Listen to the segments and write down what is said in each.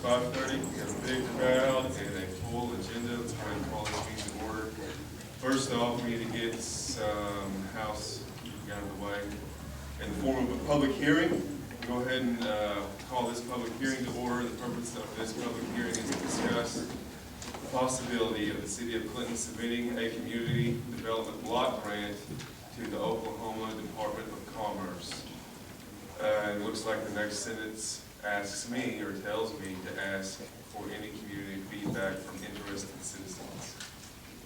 5:30. We have a big crowd and a full agenda. Let's go ahead and call this meeting to order. First off, we need to get some housekeeping out of the way. In the form of a public hearing, go ahead and call this public hearing to order. The purpose of this public hearing is to discuss the possibility of the City of Clinton submitting a community development block grant to the Oklahoma Department of Commerce. It looks like the next sentence asks me, or tells me, to ask for any community feedback from interested citizens.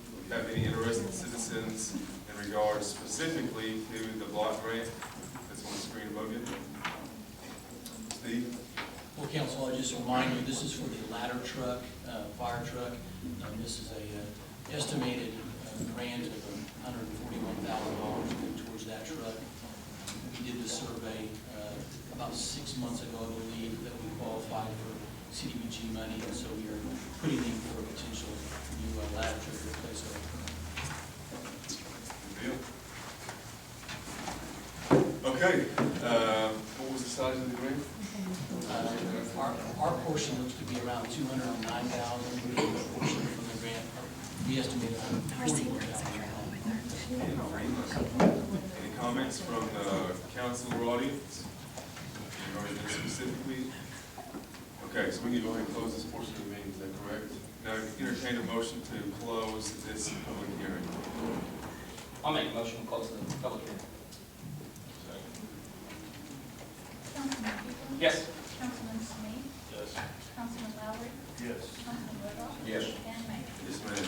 Do we have any interested citizens in regards specifically to the block grant that's on the screen above you? Steve? Well, Council, I just remind you, this is for the ladder truck, fire truck. This is a estimated grant of $141,000 towards that truck. We did the survey about 6 months ago, I believe, that we qualified for CDBG money, and so we are putting in for a potential new ladder truck to replace our Good deal. Okay, what was the size of the grant? Our portion looks to be around $209,000. The portion from the grant, we estimate $141,000. Any comments from the council or audience? Regarding this specifically? Okay, so we need to go ahead and close this portion of the meeting, is that correct? Now, entertain a motion to close this public hearing. I'll make a motion to close the public hearing. Councilman Huglen? Yes. Councilman Smee? Yes. Councilman Lowry? Yes. Councilman Rudolph? Yes. And Mayor? Yes, ma'am.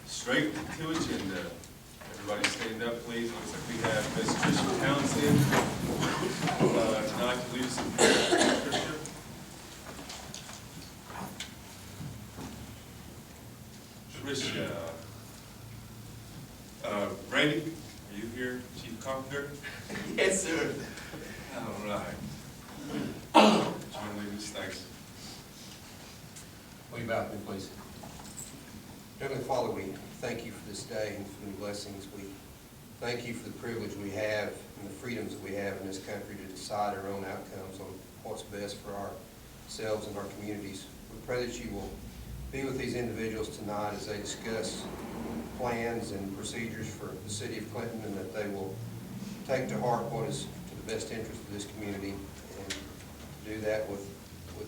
Straight to agenda. Everybody stand up, please. Looks like we have Ms. Tricia Townsend tonight to lead us in prayer. Tricia? Randy, are you here, Chief Carpenter? Yes, sir. All right. Join me, Ms. Thanks. Will you bow with me, please? Heavenly Father, we thank you for this day and for the blessings. We thank you for the privilege we have and the freedoms that we have in this country to decide our own outcomes on what's best for ourselves and our communities. We pray that you will be with these individuals tonight as they discuss plans and procedures for the City of Clinton, and that they will take to heart what is to the best interest of this community and do that with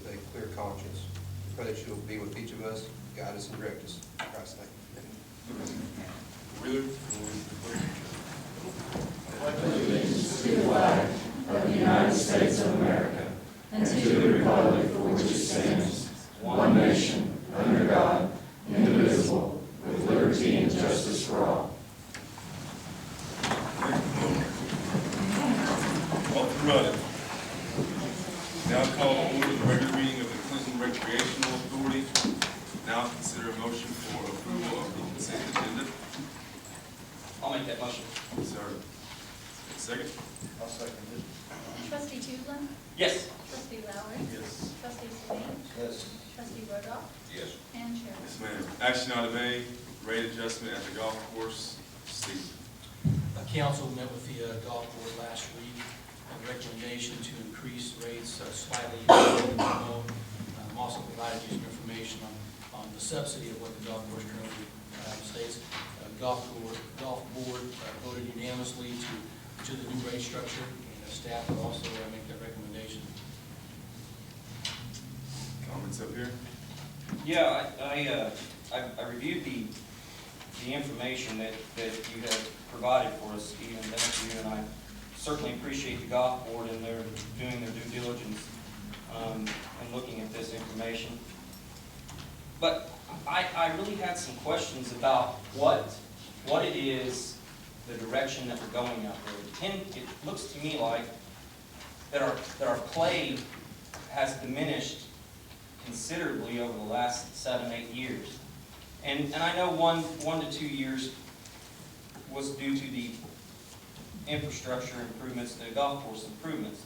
a clear conscience. We pray that you'll be with each of us, guide us and direct us. In Christ's name. Wheeler? Allegiance to the flag of the United States of America and to the republic for which it stands, one nation, under God, indivisible, with liberty and justice for all. Off and running. Now call to order the regular meeting of the Clinton Recreational Authority. Now consider a motion for approval of the consent agenda. I'll make that motion. Sir, second? I'll second it. Trustee Huglen? Yes. Trustee Lowry? Yes. Trustee Smee? Yes. Trustee Rudolph? Yes. And Chair? Yes, ma'am. Action item A, rate adjustment at the golf course. Steve. Council met with the golf board last week, a recommendation to increase rates slightly. I'm also provided you some information on the subsidy of what the golf course currently states. Golf board voted unanimously to the new rate structure, and staff will also make that recommendation. Comments up here? Yeah, I reviewed the information that you have provided for us, Steve, and thank you, and I certainly appreciate the golf board and their doing their due diligence and looking at this information. But I really had some questions about what it is, the direction that we're going out there. It looks to me like that our play has diminished considerably over the last 7-8 years. And I know 1 to 2 years was due to the infrastructure improvements, the golf course improvements.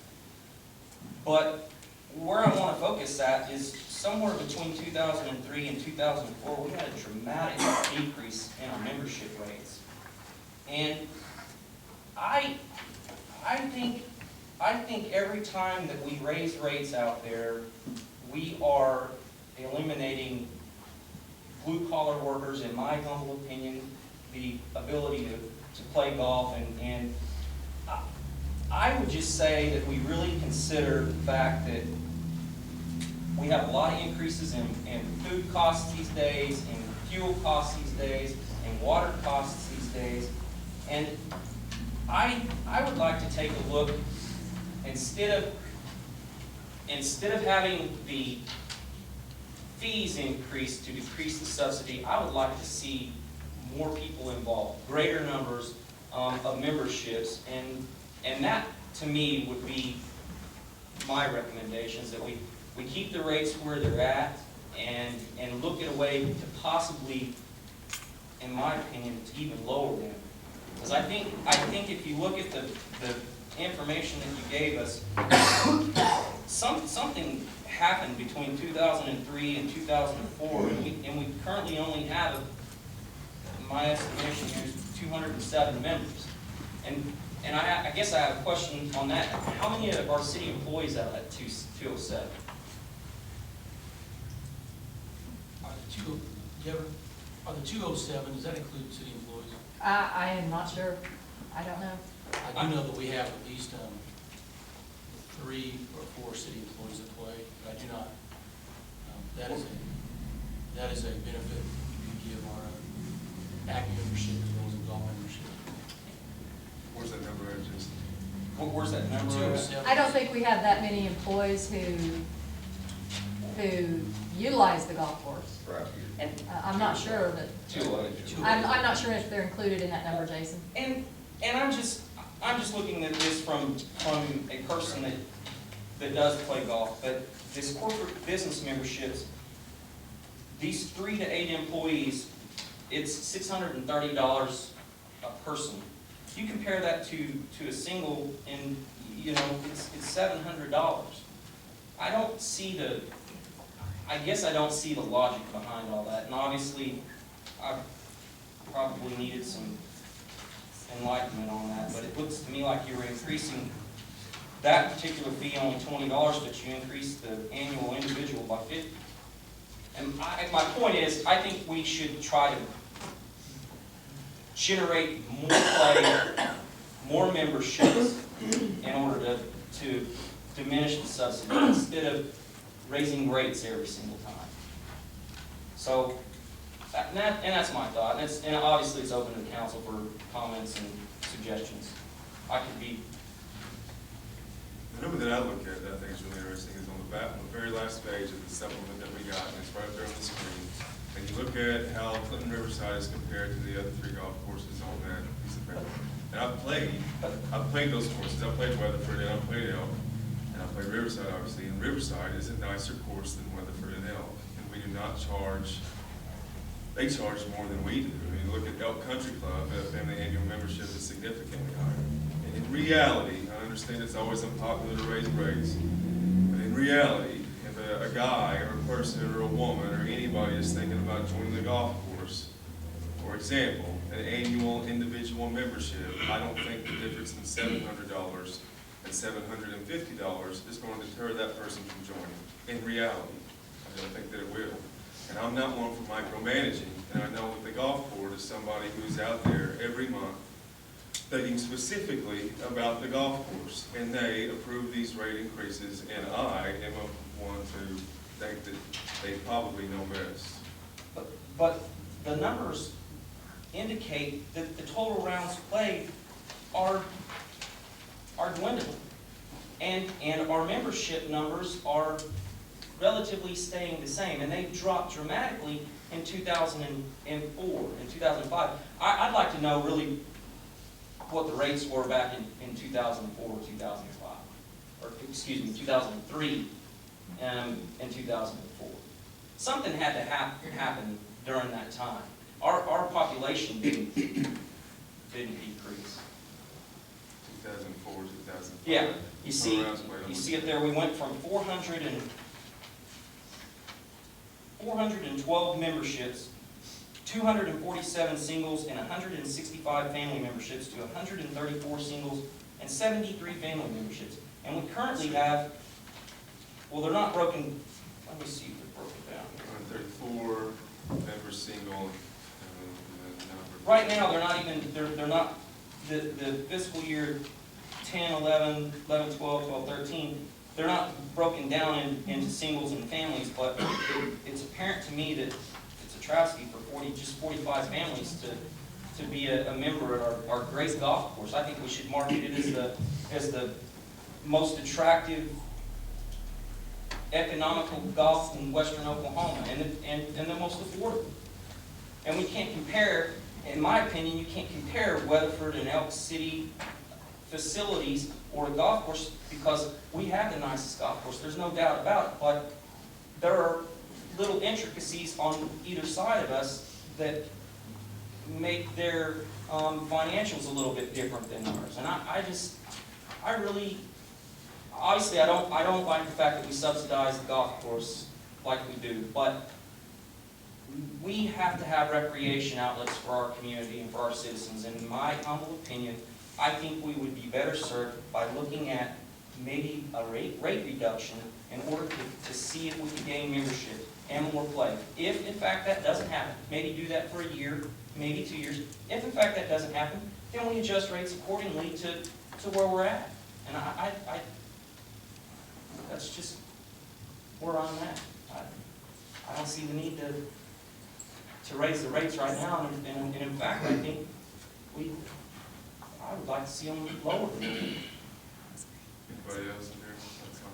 But where I want to focus at is somewhere between 2003 and 2004, we had a dramatic decrease in our membership rates. And I think I think every time that we raise rates out there, we are eliminating blue-collar workers, in my humble opinion, the ability to play golf, and I would just say that we really consider the fact that we have a lot of increases in food costs these days, in fuel costs these days, in water costs these days, and I would like to take a look, instead of having the fees increased to decrease the subsidy, I would like to see more people involved, greater numbers of memberships, and that, to me, would be my recommendations, that we keep the rates where they're at and look at a way to possibly, in my opinion, to even lower them. Because I think if you look at the information that you gave us, something happened between 2003 and 2004, and we currently only have, my estimation here is 207 members. And I guess I have a question on that. How many of our city employees out of that 207? Are the 207, does that include city employees? I am not sure. I don't know. I do know that we have at least 3 or 4 city employees that play, but I do not. That is a benefit we give our active membership as well as a golf membership. Where's that number at, just? Where's that number? 207. I don't think we have that many employees who utilize the golf course. Right. And I'm not sure that, I'm not sure if they're included in that number, Jason. And I'm just looking at this from a person that does play golf, but this corporate business memberships, these 3 to 8 employees, it's $630 a person. If you compare that to a single, and it's $700. I guess I don't see the logic behind all that, and obviously I probably needed some enlightenment on that, but it looks to me like you were increasing that particular fee only $20, but you increased the annual individual by $50. And my point is, I think we should try to generate more play, more memberships in order to diminish the subsidy instead of raising rates every single time. So, and that's my thought, and obviously it's open to the council for comments and suggestions. I could be. The number that I look at that I think is really interesting is on the very last page of the supplement that we got, and it's right there on the screen. And you look at how Clinton Riverside is compared to the other 3 golf courses on that piece of paper. And I've played those courses. I played Weatherford and I played Elk. And I played Riverside, obviously. And Riverside is a nicer course than Weatherford and Elk. And we do not charge, they charge more than we do. I mean, look at Elk Country Club, and the annual membership is significantly higher. And in reality, I understand it's always unpopular to raise rates, but in reality, if a guy or a person or a woman or anybody is thinking about joining the golf course, for example, an annual individual membership, I don't think the difference in $700 and $750 is going to deter that person from joining. In reality, I don't think that it will. And I'm not one for micromanaging, and I know that the golf board is somebody who's out there every month thinking specifically about the golf course, and they approve these rate increases, and I am one to think that they probably know best. But the numbers indicate that the total rounds played are dwindling, and our membership numbers are relatively staying the same, and they've dropped dramatically in 2004 and 2005. I'd like to know really what the rates were back in 2004 or 2005, or excuse me, 2003 and 2004. Something had to happen during that time. Our population didn't decrease. 2004, 2005. Yeah, you see it there. We went from 412 memberships, 247 singles, and 165 family memberships to 134 singles and 73 family memberships. And we currently have, well, they're not broken, let me see if they're broken down. 34 members single, number. Right now, they're not even, they're not, the fiscal year 10, 11, 12, 12, 13, they're not broken down into singles and families, but it's apparent to me that it's a travesty for just 45 families to be a member at our great golf course. I think we should market it as the most attractive economical golf in western Oklahoma and the most affordable. And we can't compare, in my opinion, you can't compare Weatherford and Elk City facilities or a golf course because we have the nicest golf course, there's no doubt about it, but there are little intricacies on either side of us that make their financials a little bit different than ours. And I really, obviously I don't like the fact that we subsidize the golf course like we do, but we have to have recreation outlets for our community and for our citizens. And in my humble opinion, I think we would be better served by looking at maybe a rate reduction in order to see if we can gain membership and more play. If in fact that doesn't happen, maybe do that for a year, maybe 2 years. If in fact that doesn't happen, then we adjust rates accordingly to where we're at. And I that's just where I'm at. I don't see the need to raise the rates right now, and in fact, I think I would like to see them lower. Anybody else in here? That's all.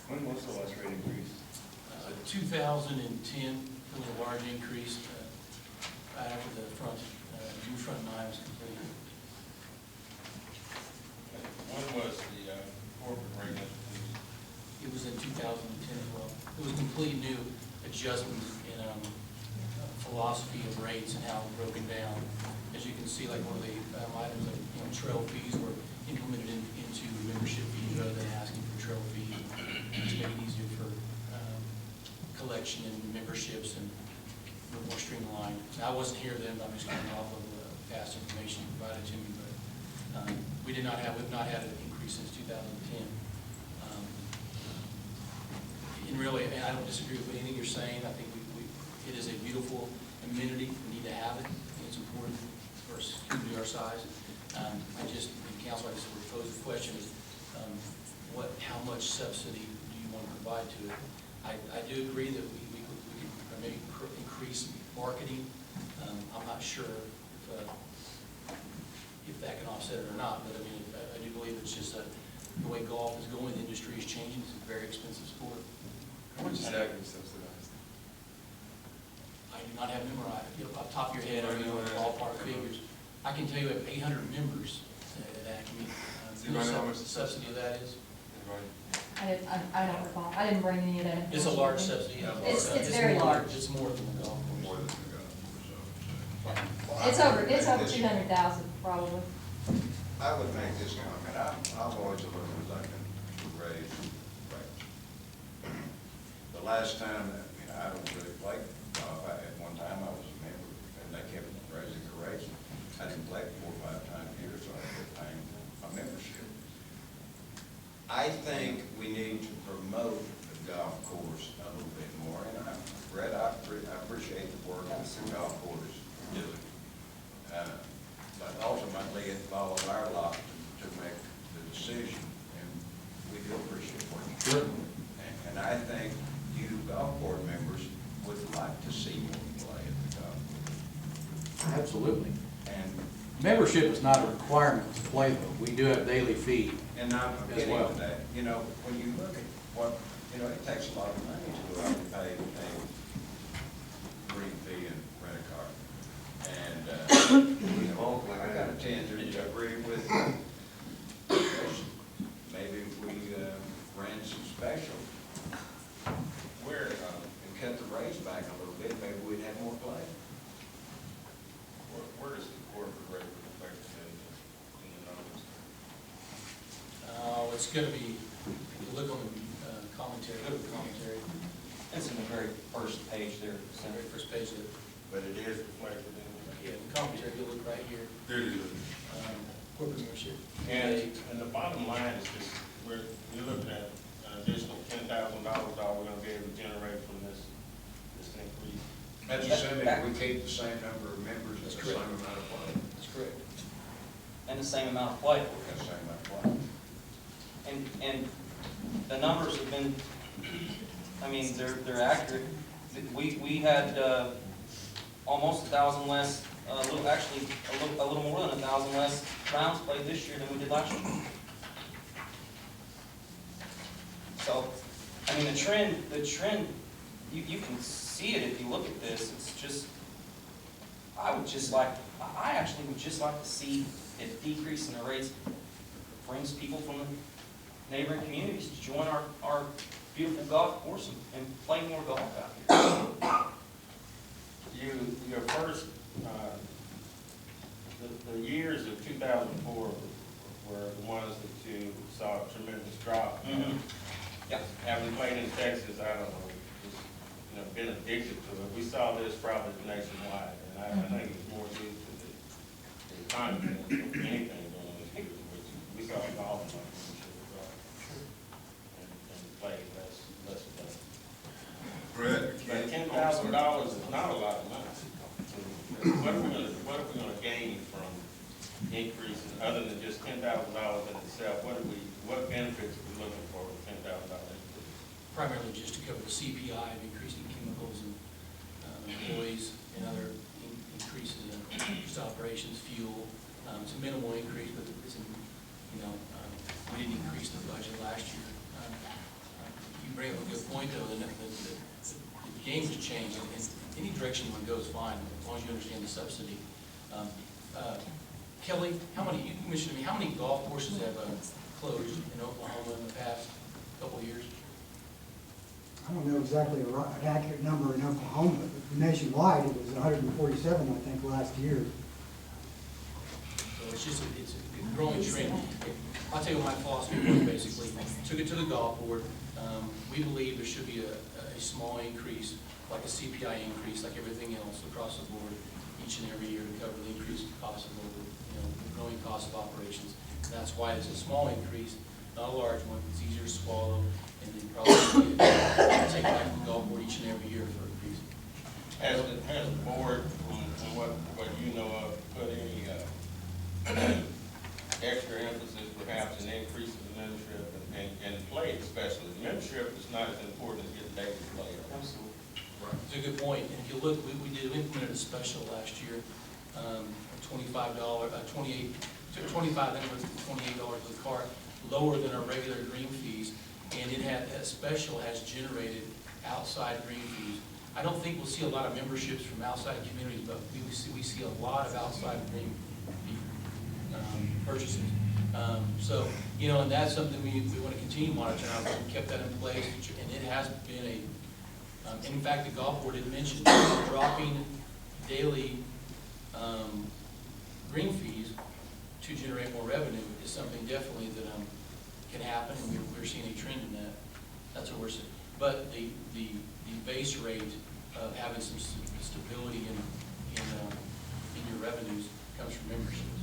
When was the last rate increase? 2010, a little large increase after the new front nine was completed. When was the corporate rate increase? It was in 2010 as well. It was a complete new adjustment in philosophy of rates and how broken down. As you can see, like one of the items, like trail fees were implemented into membership fees rather than asking for trail fees. It's made it easier for collection and memberships and a little more streamlined. Now, I wasn't here then, but I'm just going off of past information provided to me. But we've not had an increase since 2010. And really, I don't disagree with anything you're saying. I think it is a beautiful amenity. We need to have it. It's important for a community our size. I just, in council, I just would pose the question is, how much subsidy do you want to provide to it? I do agree that we could maybe increase marketing. I'm not sure if that can offset it or not, but I mean, I do believe it's just the way golf is going, the industry is changing. It's a very expensive sport. How much is that going to subsidize? I do not have memorized, off the top of your head, I mean, ballpark figures. I can tell you we have 800 members at Acme. Do you know how much the subsidy of that is? Anybody? I don't recall. I didn't bring any of that. It's a large subsidy. It's very large. It's more than the golf course. More than It's over 200,000 probably. I would make this comment. I've always looked reluctant to raise rates. The last time, I don't really play golf. At one time, I was a member, and they kept raising the rates. I didn't play 4 or 5 times a year, so I quit paying my membership. I think we need to promote the golf course a little bit more. And Brett, I appreciate the work that the golf course is doing. But ultimately, it falls our lot to make the decision, and we do appreciate what you do. And I think you golf board members would like to see more play at the golf course. Absolutely. And Membership is not a requirement to play, though. We do have daily fee. I'm As getting well. to that. When you look at what, it takes a lot of money to go out and pay a green fee and rent a car. And, I gotta tend to agree with, maybe we ran some special and cut the rates back a little bit, maybe we'd have more play. Where does the corporate rate reflect in the numbers? It's going to be, if you look on the commentary, It's in the very first page there. it's the very first page of it. But it is reflected in Yeah, the commentary, you'll look right here, There it is. corporate membership. And the bottom line is just, you're looking at an additional $10,000, all we're gonna be able to generate from this increase. That's assuming we keep the same number of members and That's the same correct. amount of play. That's correct. And the same amount of play. That's the same amount of play. And the numbers have been, I mean, they're accurate. We had, almost 1,000 less, a little more than 1,000 less rounds played this year than we did last year. So, I mean, the trend, you can see it if you look at this. It's just, I actually would just like to see a decrease in the rates, brings people from the neighboring communities to join our beautiful golf course and play more golf out here. Your first, the years of 2004 were the ones that you saw a tremendous drop. Mhm. Yeah. Having played in Texas, I don't know, just, been addicted to it. We saw this probably nationwide, and I think it's more due to the economy than anything during this year, which we saw golf and play less play. Brett, But $10,000 is not a lot of money. What are we gonna gain from increasing, other than just $10,000 in itself? What benefits are we looking for with $10,000 increase? Primarily just to cover the CPI of increasing chemicals and employees and other increases in just operations, fuel. It's a minimal increase, but it's, we didn't increase the budget last year. You bring up a good point, though, the game has changed, and any direction one goes fine, as long as you understand the subsidy. Kelly, you mentioned to me, how many golf courses have closed in Oklahoma in the past couple of years? I don't know exactly an accurate number in Oklahoma, but nationwide, it was 147, I think, last year. So it's a growing trend. I'll tell you what my philosophy was, basically. Took it to the golf board. We believe there should be a small increase, like a CPI increase, like everything else across the board, each and every year to cover the increased cost of the growing cost of operations. And that's why it's a small increase, not a large one. It's easier to swallow, and then probably take back from the golf board each and every year for increase. Has the board, from what you know of, put any extra emphasis perhaps in increasing the membership and play especially? The membership is not as important as getting daily play. Absolutely. It's a good point. And if you look, we implemented a special last year, $25, then it was $28 a cart, lower than our regular green fees. And that special has generated outside green fees. I don't think we'll see a lot of memberships from outside communities, but we see a lot of outside green fee purchases. And that's something we want to continue monitoring. We kept that in place, and it has been in fact, the golf board had mentioned dropping daily green fees to generate more revenue is something definitely that can happen, and we're seeing a trend in that. That's what we're seeing. But the base rate of having some stability in your revenues comes from memberships.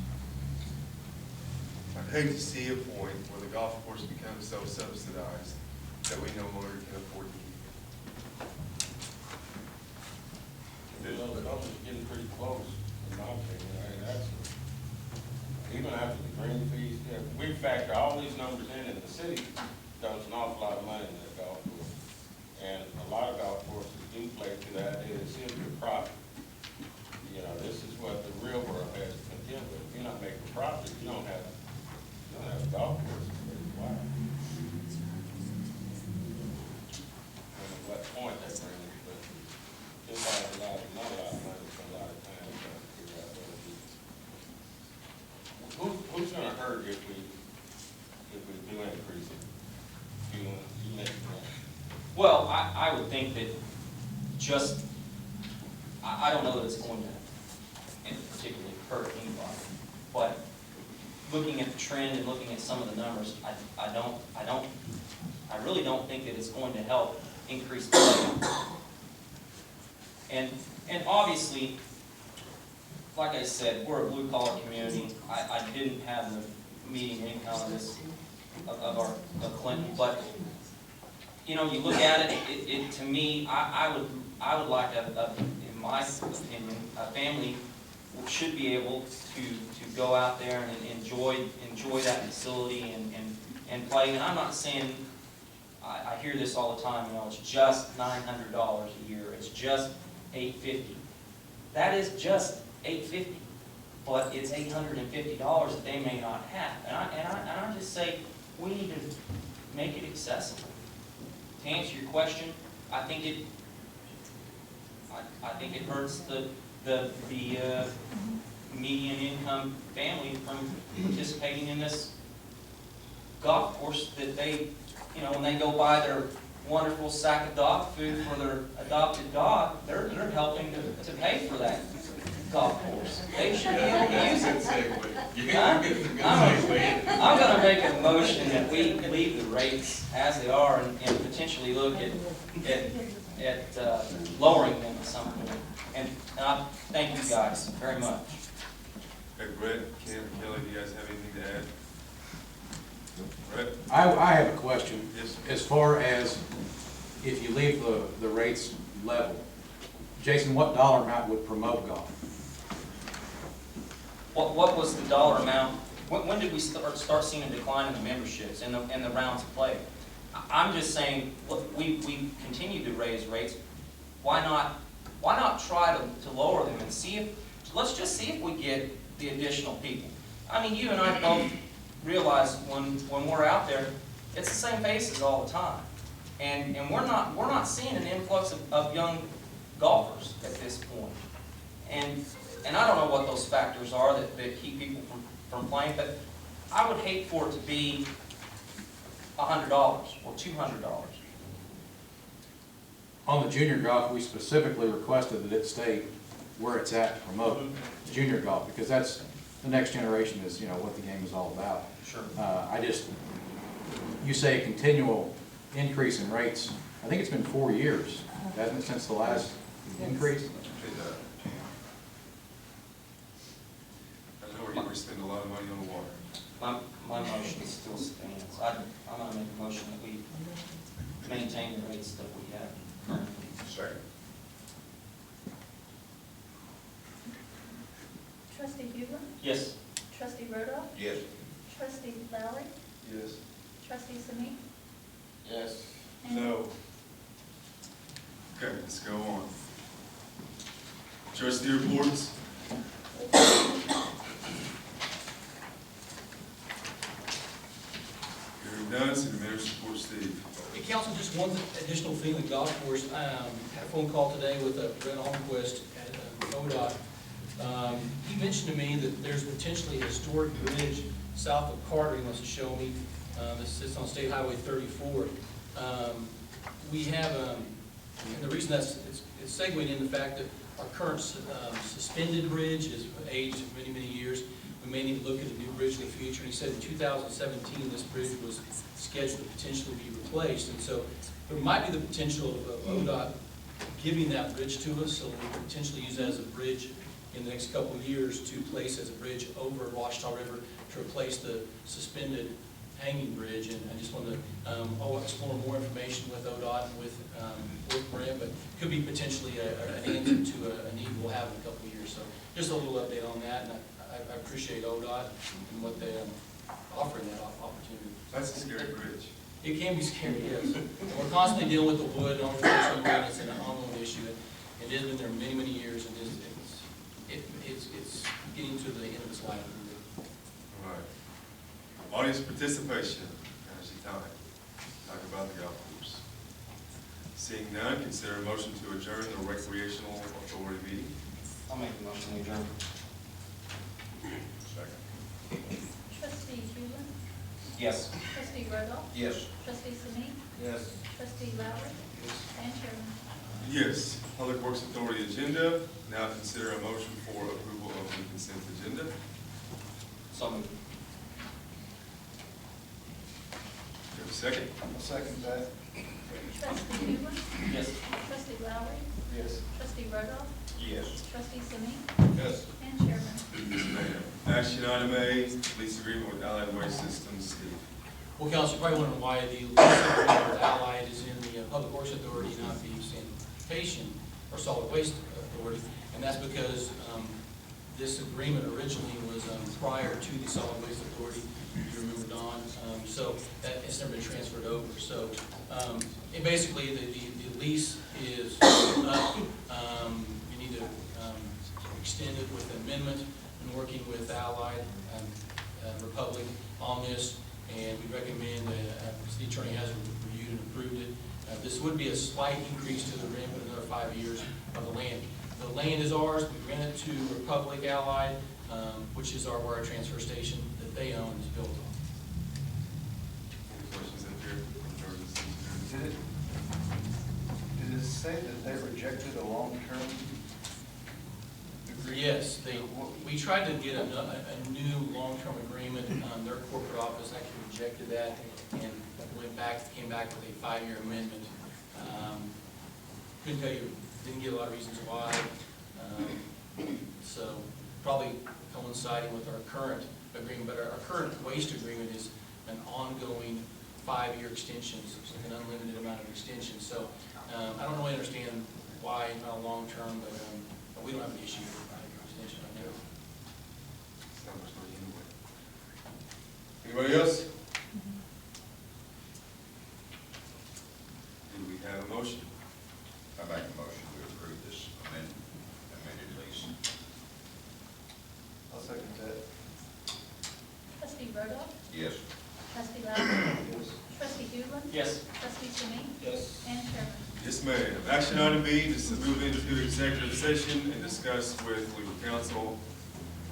I'd hate to see a point where the golf course becomes so subsidized that we no longer can afford to keep it. Well, the numbers are getting pretty close, in my opinion. Even after the green fees, we factor all these numbers in, and the city dumps an awful lot of money in that golf course. And a lot of golf courses do play to the idea that it's simply profit. This is what the real world has to contend with. If you're not making profit, you don't have a golf course. It's pretty quiet. I don't know what point that brings, but just like not a lot of money for a lot of time trying to figure out what it is. Who's gonna hurt if we do increase it? You mentioned that. Well, I would think that I don't know that it's going to particularly hurt anybody, but looking at the trend and looking at some of the numbers, I really don't think that it's going to help increase play. And obviously, like I said, we're a blue collar community. I didn't have the meeting anyhow this of Clinton, but, you know, you look at it, to me, I would like, in my opinion, a family should be able to go out there and enjoy that facility and play. And I'm not saying, I hear this all the time, you know, it's just $900 a year, it's just $850. That is just $850, but it's $850 that they may not have. And I just say, we need to make it accessible. To answer your question, I think it hurts the median income family from participating in this golf course that they, you know, when they go buy their wonderful sack of dog food for their adopted dog, they're helping to pay for that golf course. They should be able to use it. I'm gonna make a motion that we leave the rates as they are and potentially look at lowering them at some point. And I thank you guys very much. Okay, Brett, Ken, Kelly, do you guys have anything to add? Brett? I have a question. Yes. As far as if you leave the rates level, Jason, what dollar amount would promote golf? What was the dollar amount? When did we start seeing a decline in the memberships and the rounds of play? I'm just saying, look, we continue to raise rates. Why not try to lower them and see if, let's just see if we get the additional people. I mean, you and I both realize when we're out there, it's the same faces all the time. And we're not seeing an influx of young golfers at this point. And I don't know what those factors are that keep people from playing, but I would hate for it to be $100 or $200. On the junior golf, we specifically requested that it stay where it's at to promote junior golf, because that's, the next generation is, you know, what the game is all about. Sure. You say a continual increase in rates. I think it's been 4 years, hasn't it, since the last increase? I know we spend a lot of money on the water. My motion still stands. I'm going to make a motion that we maintain the rates that we have currently. Second. Trustee Huber? Yes. Trustee Rodoff? Yes. Trustee Lowry? Yes. Trustee Sami? Yes. And No. Okay, let's go on. Trustee reports. Hearing none, city manager's report, Steve. Hey, council, just one additional thing, the golf course, had a phone call today with Brent Holmquist at ODOT. He mentioned to me that there's potentially a historic bridge south of Carter, he wants to show me, that sits on State Highway 34. We have, and the reason it's segued into the fact that our current suspended bridge is aged many, many years. We may need to look at a new bridge in the future. He said in 2017, this bridge was scheduled to potentially be replaced. And so there might be the potential of ODOT giving that bridge to us, so we could potentially use that as a bridge in the next couple of years to place as a bridge over Washita River to replace the suspended hanging bridge. And I just wanted to explore more information with ODOT and with Brent, but could be potentially an answer to a need we'll have in a couple of years. So just a little update on that, and I appreciate ODOT and what they offering that opportunity. That's a scary bridge. It can be scary, yes. We're constantly dealing with the wood, and unfortunately, it's an ongoing issue. It has been there many, many years, and it's getting to the end of its life. All right. Audience participation, energy time. Talk about the golf course. Seeing none, consider a motion to adjourn the recreational authority meeting. I'll make the motion to adjourn. Second. Trustee Huber? Yes. Trustee Rodoff? Yes. Trustee Sami? Yes. Trustee Lowry? And Chairman? Yes, Public Works Authority agenda. Now consider a motion for approval of the consent agenda. So moved. Do you have a second? I'll second that. Trustee Huber? Yes. Trustee Lowry? Yes. Trustee Rodoff? Yes. Trustee Sami? Yes. And Chairman? Yes, ma'am. Action item A, lease agreement with Allied Waste Systems, Steve. Well, Council, you're probably wondering why the lease agreement with Allied is in the Public Works Authority, not the Sanitation or Solid Waste Authority. And that's because this agreement originally was prior to the Solid Waste Authority, if you remember, Don. So that, it's never been transferred over. So and basically, the lease is up. You need to extend it with an amendment. Been working with Allied Republic on this, and we recommend, the attorney has reviewed and approved it. This would be a slight increase to the rent, but another 5 years of the land. The land is ours. We rent it to Republic Allied, which is our wire transfer station that they own and is built on. Any questions up here? Did it say that they rejected a long-term? Yes, we tried to get a new long-term agreement. Their corporate office actually rejected that and came back with a 5-year amendment. Couldn't tell you, didn't get a lot of reasons why. So probably coinciding with our current agreement, but our current waste agreement is an ongoing 5-year extension, so it's like an unlimited amount of extension. So I don't really understand why not a long-term, but we don't have an issue with a 5-year extension right now. It's not much money anyway. Anybody else? Do we have a motion? I make a motion to approve this amended lease. I'll second that. Trustee Rhoda? Yes. Trustee Lauer? Trustee Huber? Yes. Trustee Simi? Yes. And Chairman? Yes, ma'am. Action item B, just to move into executive session and discuss with legal counsel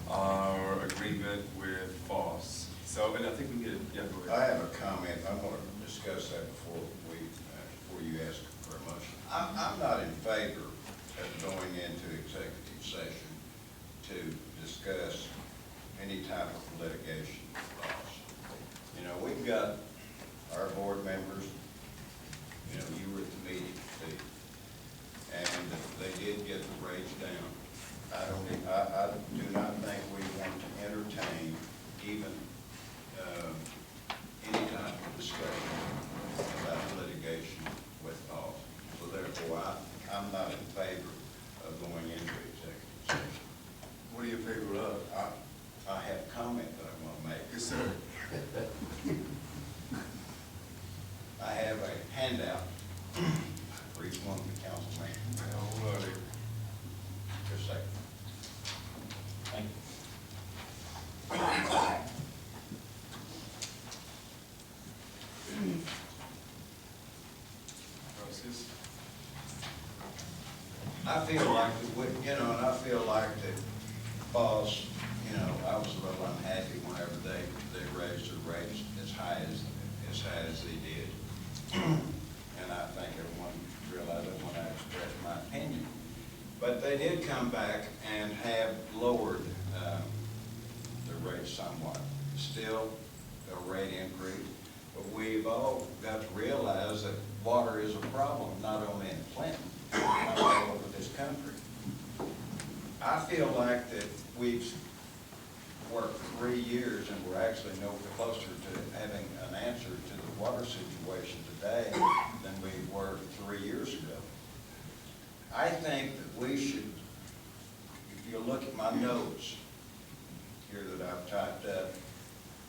our agreement with FOSS. So, and I think we can get it, yeah, go I ahead. have a comment. I want to discuss that before you ask for a motion. I'm not in favor of going into executive session to discuss any type of litigation laws. You know, we've got our board members, you know, you were at the meeting, Steve, and they did get the rates down. I do not think we want to entertain even any type of discussion about litigation with FOSS. So therefore, I'm not in favor of going into executive session. What are you in favor of? I have a comment that I want to make. Yes, sir. I have a handout for each one of the council members. All righty. Just a second. Thank you. Francis? I feel like, and I feel like that FOSS, I was a little unhappy whenever they raised their rates as high as they did. And I think everyone realized that when I expressed my opinion. But they did come back and have lowered the rates somewhat. Still a rate increase, but we've all got to realize that water is a problem, not only in Clinton, but all over this country. I feel like that we've worked 3 years and we're actually no closer to having an answer to the water situation today than we were 3 years ago. I think that we should, if you look at my notes here that I've typed up,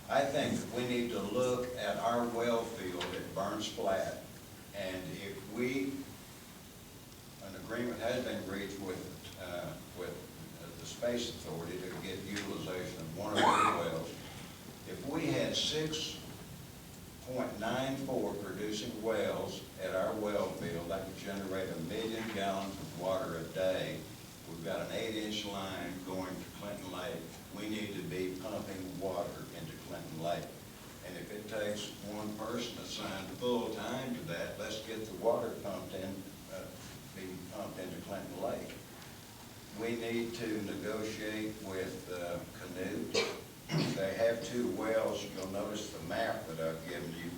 I think that we need to look at our well field at Burns Flat, and if an agreement has been reached with the Space Authority to get utilization of one of their wells, if we had 6.94 producing wells at our well field, that would generate 1 million gallons of water a day. We've got an 8-inch line going to Clinton Lake. We need to be pumping water into Clinton Lake. And if it takes one person assigned full time to that, let's get the water pumped in, being pumped into Clinton Lake. We need to negotiate with Canute. They have 2 wells. You'll notice the map that I've given you.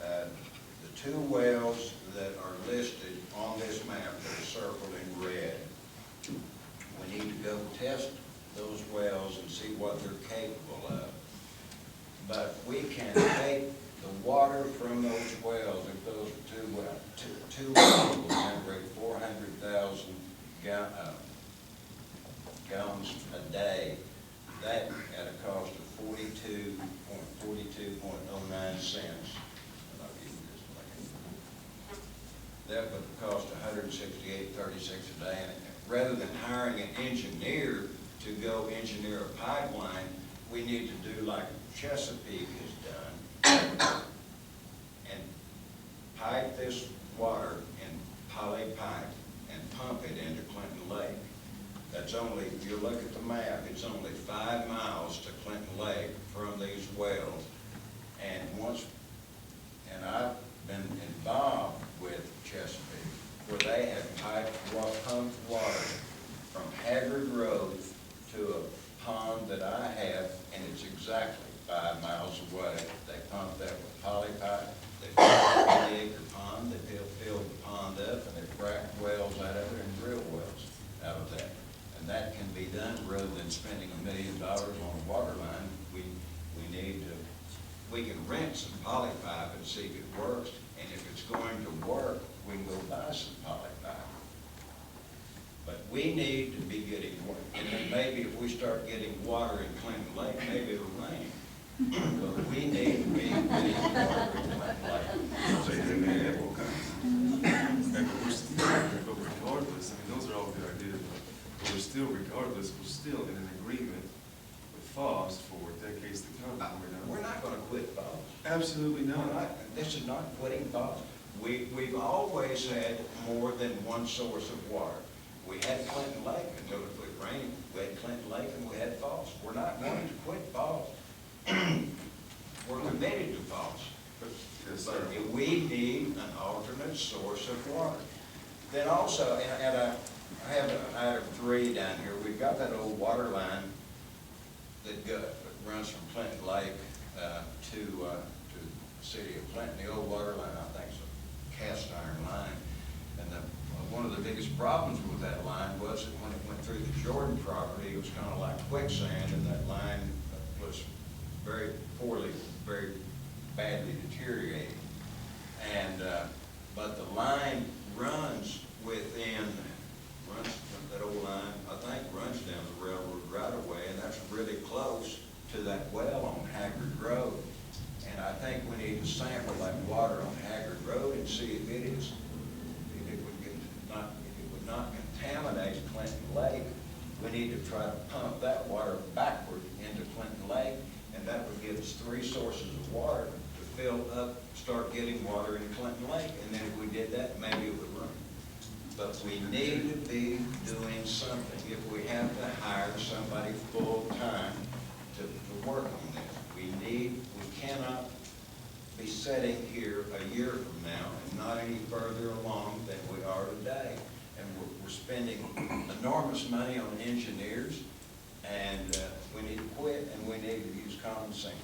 The 2 wells that are listed on this map that are circled in red, we need to go test those wells and see what they're capable of. But we can take the that would cost $168.36 a day. And rather than hiring an engineer to go engineer a pipeline, we need to do like Chesapeake has done, and pipe this water in poly pipe and pump it into Clinton Lake. That's only, if you look at the map, it's only 5 miles to Clinton Lake from these wells. And I've been involved with Chesapeake, where they have pumped water from Haggard Road to a pond that I have, and it's exactly 5 miles away. They pump that with poly pipe, they dig the pond, they fill the pond up, and they frack wells out of it and drill wells out of that. And that can be done rather than spending $1 million on a water line. We can rent some poly pipe and see if it works, and if it's going to work, we can go buy some poly pipe. But we need to be getting, and then maybe if we start getting water in Clinton Lake, maybe it'll rain. But we need to be getting water in Clinton Lake. So then they have all kinds. And but regardless, I mean, those are all good ideas, but we're still, regardless, we're still in an agreement with FOSS for decades to come. We're not gonna quit FOSS. Absolutely not. This is not quitting FOSS. We've always had more than one source of water. We had Clinton Lake until it quit raining. We had Clinton Lake and we had FOSS. We're not going to quit FOSS. We're committed to FOSS. Yes, sir. But we need an alternate source of water. Then also, and I have item 3 down here. We've got that old water line that runs from Clinton Lake to the city of Clinton. The old water line, I think, is a cast iron line. And one of the biggest problems with that line was that when it went through the Jordan property, it was kind of like quicksand, and that line was very poorly, very badly deteriorated. And but the line that old line, I think, runs down the railroad right away, and that's really close to that well on Haggard Road. And I think we need to sample that water on Haggard Road and see if it would not contaminate Clinton Lake. We need to try to pump that water backward into Clinton Lake, and that would give us 3 sources of water to fill up, start getting water in Clinton Lake. And then if we did that, maybe it would run. But we need to be doing something. If we have to hire somebody full-time to work on this, we cannot be sitting here a year from now and not any further along than we are today. And we're spending enormous money on engineers, and we need to quit, and we need to use common sense.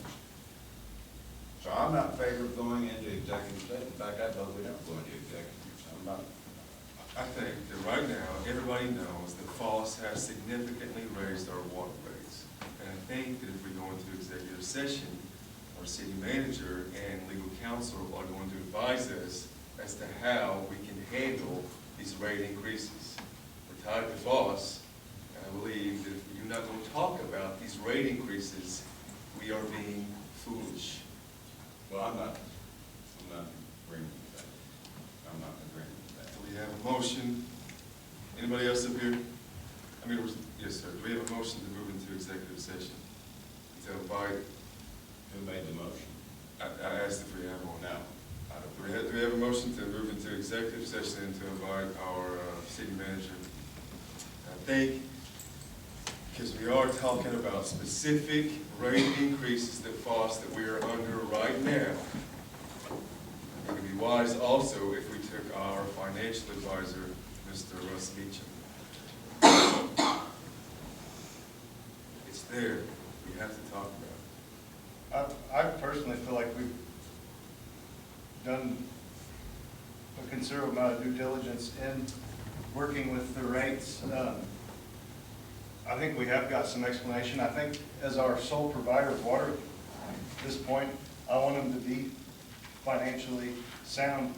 So I'm not in favor of going into executive session. In fact, I vote we don't go into executive session. I'm not. I think that right now, everybody knows that FOSS has significantly raised our water rates. And I think that if we go into executive session, our city manager and legal counsel are going to advise us as to how we can handle these rate increases. We're tied to FOSS, and I believe that if we're not going to talk about these rate increases, we are being foolish. Well, I'm not agreeing with that. I'm not agreeing with that. Do we have a motion? Anybody else up here? Yes, sir. Do we have a motion to move into executive session? To invite, Who made the motion? I asked if we have one. No. Do we have a motion to move into executive session and to invite our city manager? I think, because we are talking about specific rate increases that FOSS that we are under right now, it would be wise also if we took our financial advisor, Mr. Russ Meacham. It's there. We have to talk about it. I personally feel like we've done a considerable amount of due diligence in working with the rates. I think we have got some explanation. I think as our sole provider of water at this point, I want them to be financially sound.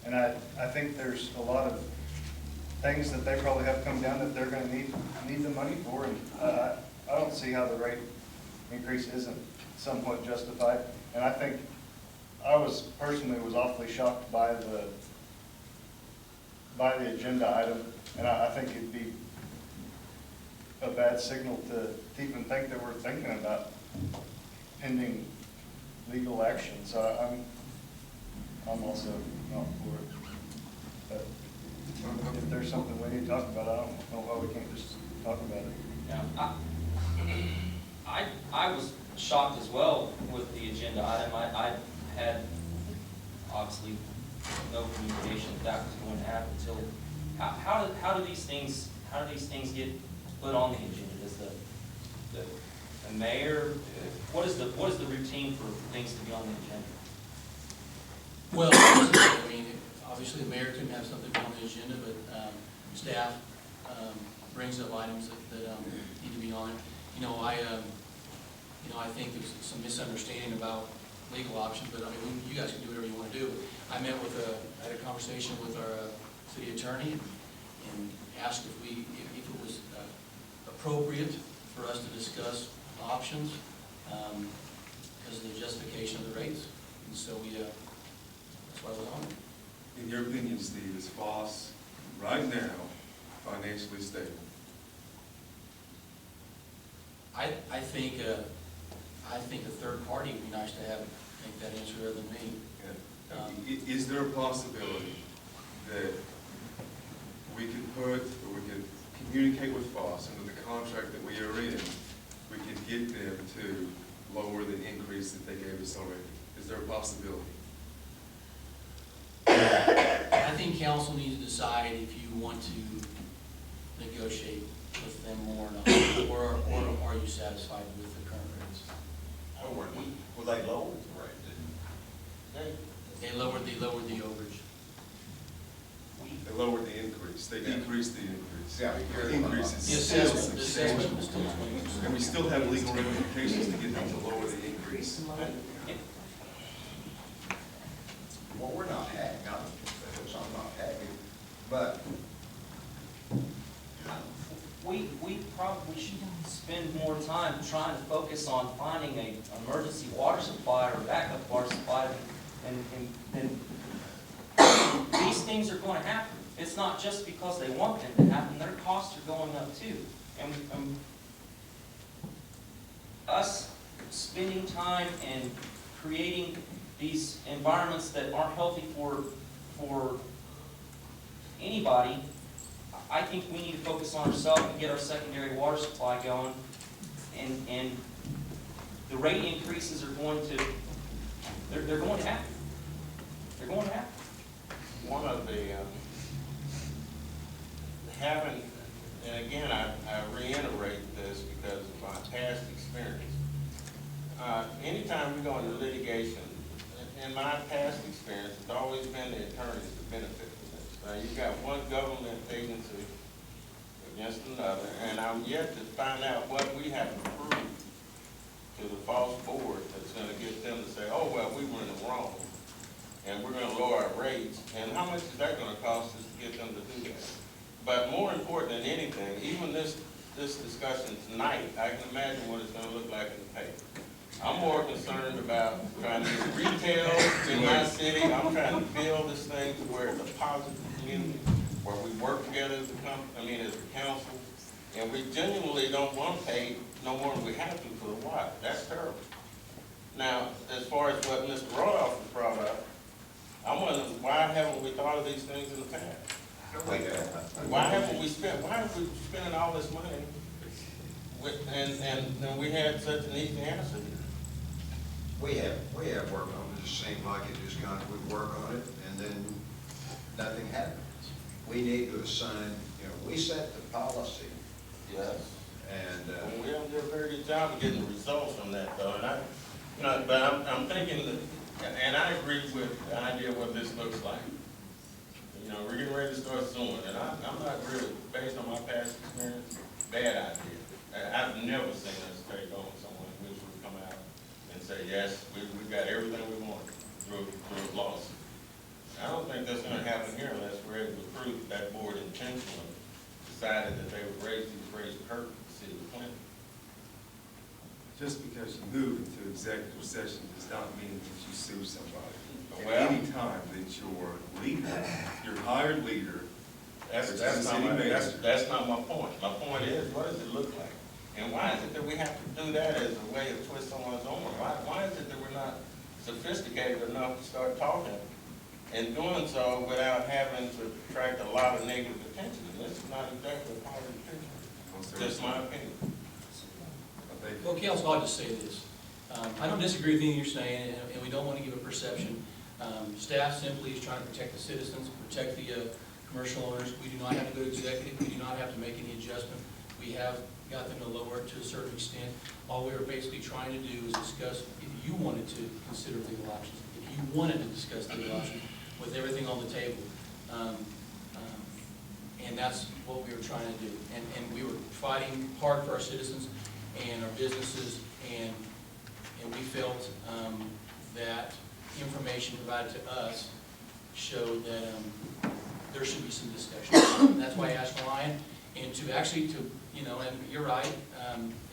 And I think there's a lot of things that they probably have come down that they're going to need the money for. And I don't see how the rate increase isn't somewhat justified. And I think I personally was awfully shocked by by the agenda item, and I think it'd be a bad signal to even think that we're thinking about pending legal action, so I'm also not for it. But if there's something we need to talk about, I don't know why we can't just talk about it. Yeah, I was shocked as well with the agenda item. I had obviously no communication that was going to happen until, how do these things get put on the agenda? Does the mayor, what is the routine for things to be on the agenda? Well, I mean, obviously the mayor can have something on the agenda, but staff brings up items that need to be on it. I think there's some misunderstanding about legal options, but I mean, you guys can do whatever you want to do. I had a conversation with our city attorney and asked if it was appropriate for us to discuss options because of the justification of the rates. And so that's why I was on it. In your opinion, Steve, is Foss right now financially stable? I think a third party would be nice to have make that answer other than me. Is there a possibility that we could communicate with Foss under the contract that we are in, we could get them to lower the increase that they gave us already? Is there a possibility? I think council needs to decide if you want to negotiate with them more or not, or are you satisfied with the current rates? Well, they lowered the rate, They lowered the overage. They lowered the increase, they decreased the increase. Yeah, The increase The is still assessment was substantial. still 20%. And we still have legal ramifications to get them to lower the increase. Well, we're not happy, I'm not happy, but We probably should spend more time trying to focus on finding an emergency water supply or backup water supply, and these things are going to happen. It's not just because they want them to happen, their costs are going up too. And us spending time and creating these environments that aren't healthy for anybody, I think we need to focus on ourselves and get our secondary water supply going. And the rate increases are going to, they're going to happen. They're going to happen. One of the, having, and again, I reiterate this because of my past experience. Anytime we go into litigation, in my past experience, it's always been the attorneys that benefit from this. Now, you've got one government agency against another, and I'm yet to find out what we have to prove to the false board that's going to get them to say, oh, well, we were in the wrong, and we're going to lower our rates. And how much is that going to cost us to get them to do that? But more important than anything, even this discussion tonight, I can imagine what it's going to look like in the paper. I'm more concerned about trying to get retail in my city. I'm trying to build this thing to where it's a positive community, where we work together as as a council, and we genuinely don't want to pay no more than we have to for the water. That's terrible. Now, as far as what Mr. Roloff has brought up, I'm wondering, why haven't we thought of these things in the past? Why have we spending all this money and we had such an easy answer here? we have worked on it. It seemed like it just we work on it and then nothing happens. We need to assign, we set the policy. Yes. And, Well, we haven't done a very good job of getting the results from that, though, and but I'm thinking that, and I agree with the idea of what this looks like. We're getting ready to start soon, and I'm not really, based on my past experience, bad idea. I've never seen us take on someone which would come out and say, yes, we've got everything we want through a lawsuit. I don't think that's gonna happen here unless we're able to prove that board intentionally decided that they would raise these rates per the city of Clinton. Just because you move into executive session does not mean that you sue somebody. Well- At any time that your leader, your hired leader, That's not my point. My point is, what does it look like? And why is it that we have to do that as a way to twist someone's arm? Why is it that we're not sophisticated enough to start talking and doing so without having to attract a lot of negative attention? And this is not exactly a positive picture. Just my opinion. Well, council, I'll just say this. I don't disagree with anything you're saying, and we don't want to give a perception. Staff simply is trying to protect the citizens, protect the commercial owners. We do not have to go to executive. We do not have to make any adjustment. We have got them to lower it to a certain extent. All we are basically trying to do is discuss, if you wanted to consider legal options, if you wanted to discuss legal options with everything on the table. And that's what we were trying to do. And we were fighting hard for our citizens and our businesses, and we felt that information provided to us showed that there should be some discussion. And that's why I asked Ryan, and to actually, you know, and you're right,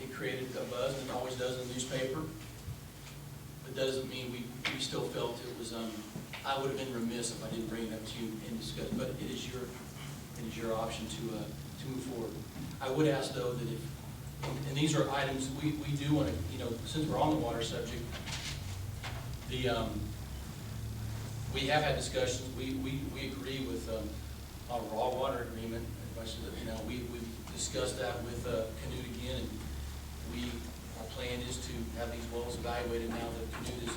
it created a buzz, and it always does in the newspaper. But that doesn't mean we still felt it was, I would have been remiss if I didn't bring it up to you and discuss, but it is your option to move forward. I would ask, though, that if, and these are items we do want to, you know, since we're on the water subject, we have had discussions. We agree with our raw water agreement. You know, we've discussed that with Canute again, and our plan is to have these wells evaluated now that Canute is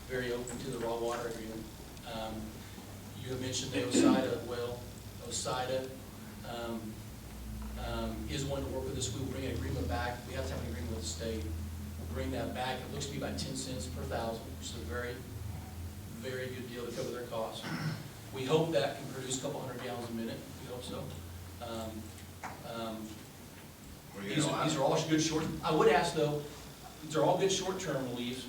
very open to the raw water agreement. You have mentioned the Osida well. Osida is one to work with us. We will bring an agreement back. We have to have an agreement with the state. We'll bring that back. It looks to be about 10 cents per thousand, which is a very, very good deal to cover their costs. We hope that can produce a couple hundred gallons a minute. We hope so. These are all good short. I would ask, though, these are all good short-term reliefs,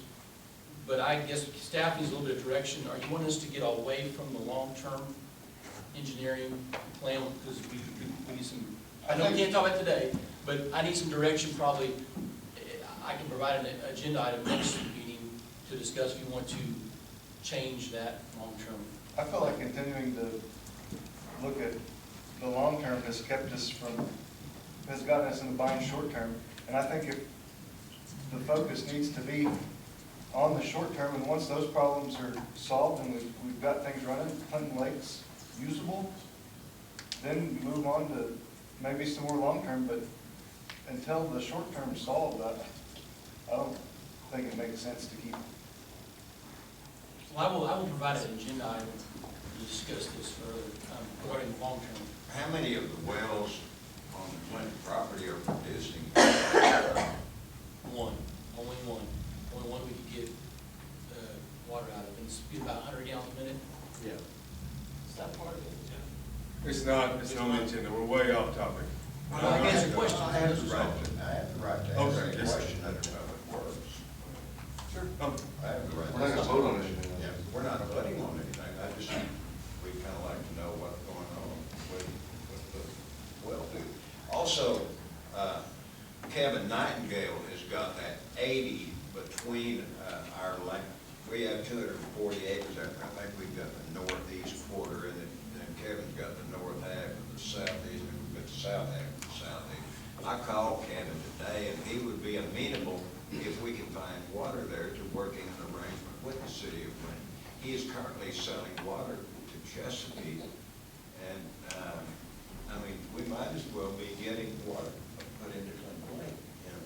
but I guess staff needs a little bit of direction. Are you wanting us to get away from the long-term engineering plan? Because we need some, I know we can't talk about it today, but I need some direction probably. I can provide an agenda item next meeting to discuss if you want to change that long-term. I feel like continuing to look at the long-term has gotten us in the bind short-term. And I think if the focus needs to be on the short-term, and once those problems are solved and we've got things running, Clinton Lake's usable, then move on to maybe some more long-term, but until the short-term is solved, I don't think it makes sense to keep. Well, I will provide an agenda item to discuss this further regarding the long-term. How many of the wells on the Clinton property are producing? One, only one. Only one we could get water out of. It's about 100 gallons a minute. Yeah. Is that part of it? It's not on the agenda. We're way off topic. Well, I guess the question. I have the right to ask Okay, a yes. question under public works. Sure. I have the right. We're not gonna vote on anything. Yeah, we're not voting on anything. We'd kind of like to know what's going on with the well do. Also, Kevin Nightingale has got that 80 between our land. We have 240 acres. I think we've got the northeast quarter, and then Kevin's got the north half of the southeast, and we've got the south half of the southeast. I called Kevin today, and he would be amenable, if we can find water there, to working an arrangement with the city of Clinton. He is currently selling water to Chesapeake, and, I mean, we might as well be getting water put into Clinton Lake, you know.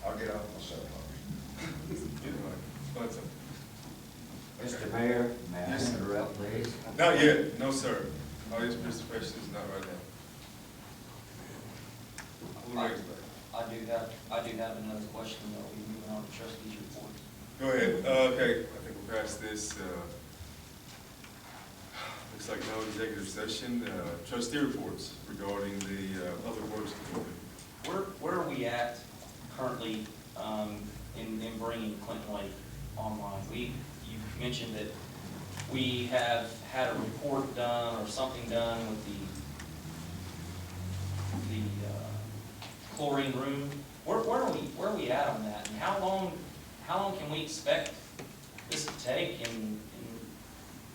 I'll get off my soapbox. Mr. Mayor, may I interrupt, please? Not yet, no, sir. Audience participation is not right now. I do have another question, though. We're moving on to trustees' reports. Go ahead. Okay, I think we'll pass this. Looks like no executive session. Trustee reports regarding the Public Works Authority. Where are we at currently in bringing Clinton Lake online? You mentioned that we have had a report done or something done with the chlorine room. Where are we at on that? And how long can we expect this to take? And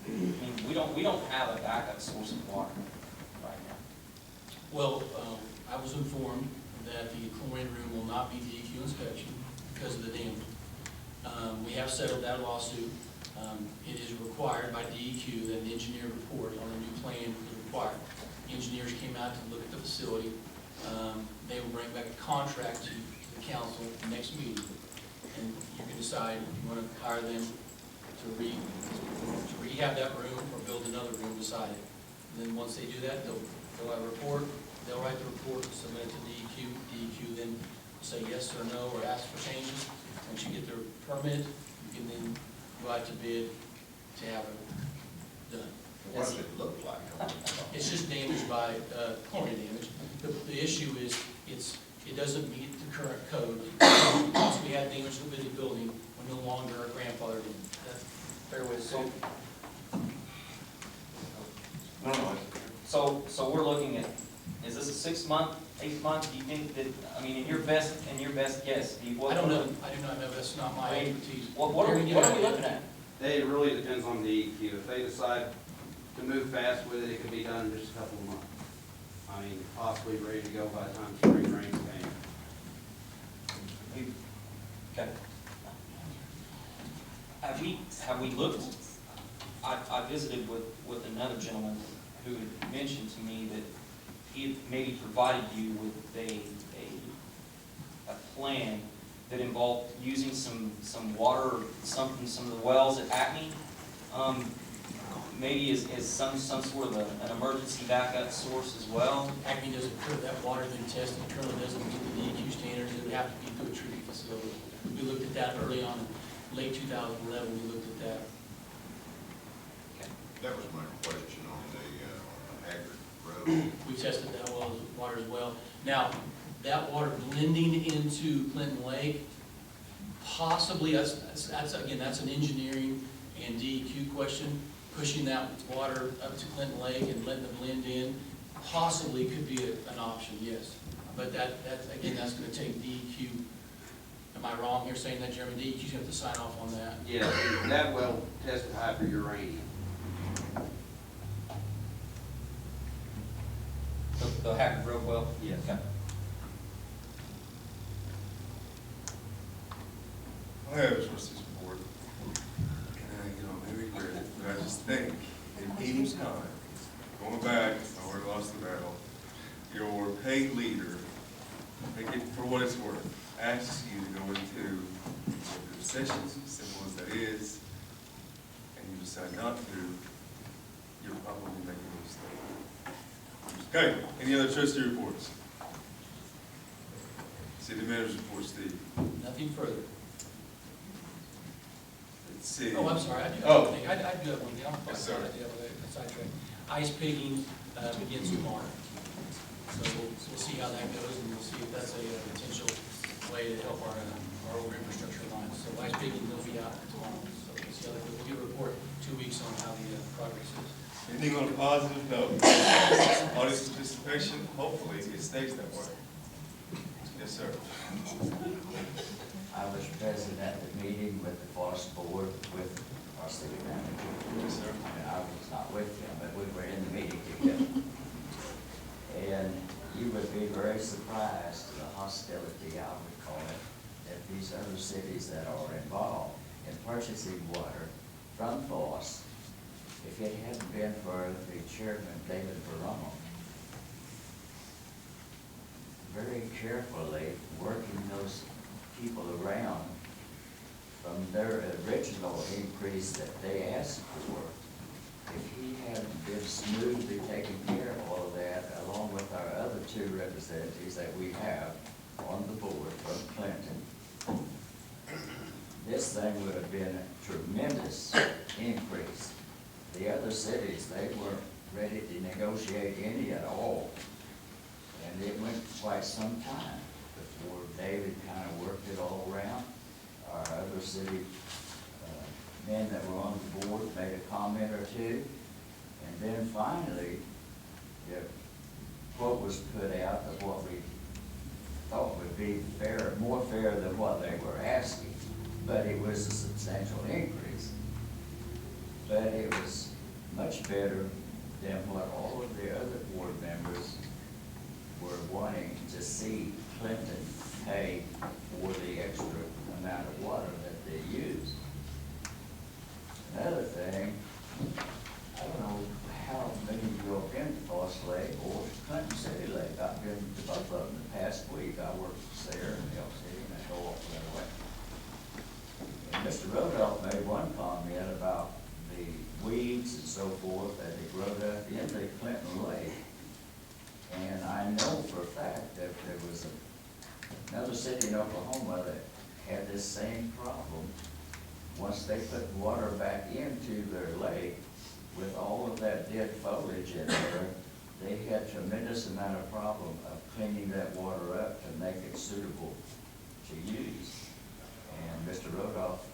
I mean, we don't have a backup source of water right now. Well, I was informed that the chlorine room will not be DEQ inspection because of the damage. We have settled that lawsuit. It is required by DEQ that an engineer report on the new plan is required. Engineers came out to look at the facility. They will bring back a contract to the council next meeting. And you can decide if you want to hire them to rehab that room or build another room beside it. And then once they do that, they'll have a report, they'll write the report, submit it to DEQ. DEQ then say yes or no or ask for changes. Once you get their permit, you can then go out to bid to have it done. What does it look like? It's just damaged by chlorine damage. The issue is, it doesn't meet the current code. Once we had damage to the building, we're no longer grandfathered in. That's a fair way to say it. So we're looking at, is this a 6 month, 8 month, do you think that, I mean, in your best guess, do you? I don't know, I do not know, that's not my expertise. What are we looking at? It really depends on the DEQ. If they decide to move fast with it, it could be done in just a couple of months. I mean, possibly ready to go by the time spring rains came. Okay. Have we looked, I visited with another gentleman who had mentioned to me that he had maybe provided you with a plan that involved using some water, some of the wells at Acme, maybe as some sort of an emergency backup source as well. Acme doesn't prove that water then tested, currently doesn't meet the DEQ standards, it would have to be through a treating facility. We looked at that early on, in late 2011, we looked at that. That was my question on the Haggard Road. We tested that water as well. Now, that water blending into Clinton Lake, possibly, that's an engineering and DEQ question. Pushing that water up to Clinton Lake and letting it blend in, possibly could be an option, yes. But that's gonna take DEQ. Am I wrong here saying that, Jeremy? DEQ's gonna have to sign off on that. Yeah, that well tested high for uranium. The Hackett Road well? Yes. Okay. I have a trustee's report. Maybe credit, but I just think in any time, going back, I already lost the battle, your paid leader, take it for what it's worth, asks you to go into executive sessions, simple as that is, and you decide not to, you're probably making a mistake. Okay, any other trustee reports? City manager's report, Steve. Nothing further. Let's see. Oh, I'm sorry, I do have Oh. one thing. I do have one thing. I'm Yes, sir. sorry, I do have a sidetrack. Ice pigging begins tomorrow. So we'll see how that goes, and we'll see if that's a potential way to help our over infrastructure lines. So ice pigging will be out tomorrow. So we'll see how that goes. We'll give a report 2 weeks on how the progress is. Anything on a positive note? Audience participation, hopefully it stays that way. Yes, sir. I was present at the meeting with the forest board with our city manager. Yes, sir. And I was not with him, but we were in the meeting together. And you would be very surprised at the hostility, I would call it, that these other cities that are involved in purchasing water from FOSS, if it hadn't been for the chairman, David Barone, very carefully working those people around from their original increase that they asked for. If he hadn't been smoothly taking care of all of that, along with our other 2 representatives that we have on the board from Clinton, this thing would have been a tremendous increase. The other cities, they weren't ready to negotiate any at all. And it went quite some time before David kind of worked it all around. Our other city men that were on the board made a comment or 2. And then finally, the quote was put out of what we thought would be fair, more fair than what they were asking. But it was a substantial increase. But it was much better than what all of the other board members were wanting to see Clinton pay for the extra amount of water that they use. Another thing, I don't know how many of you have been to Foss Lake or Clinton City Lake. I've been to both of them the past week. I worked there in Hill City and I go off that way. And Mr. Rodolph made one comment about the weeds and so forth that they grow up in the Clinton Lake. And I know for a fact that there was another city in Oklahoma that had this same problem. Once they put water back into their lake, with all of that dead foliage in there, they had tremendous amount of problem of cleaning that water up to make it suitable to use. And Mr. Rodolph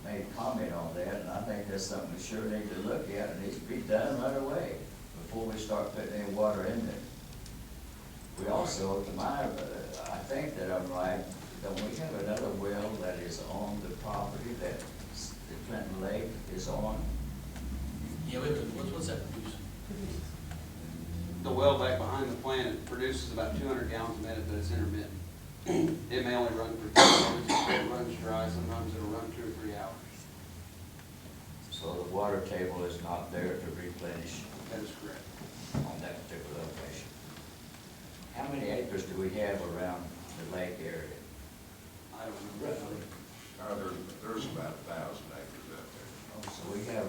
made a comment on that, and I think that's something we sure need to look at. It needs to be done right away before we start putting any water in there. We also, I think that I'm right, don't we have another well that is on the property that the Clinton Lake is on? Yeah, what's that produce? The well back behind the plant, it produces about 200 gallons a minute, but it's intermittent. It may only run for 2 hours. If it runs dry, sometimes it'll run 2 or 3 hours. So the water table is not there to replenish That is correct. on that particular location. How many acres do we have around the lake area? I don't know roughly. There's about 1,000 acres out there. Oh, so we have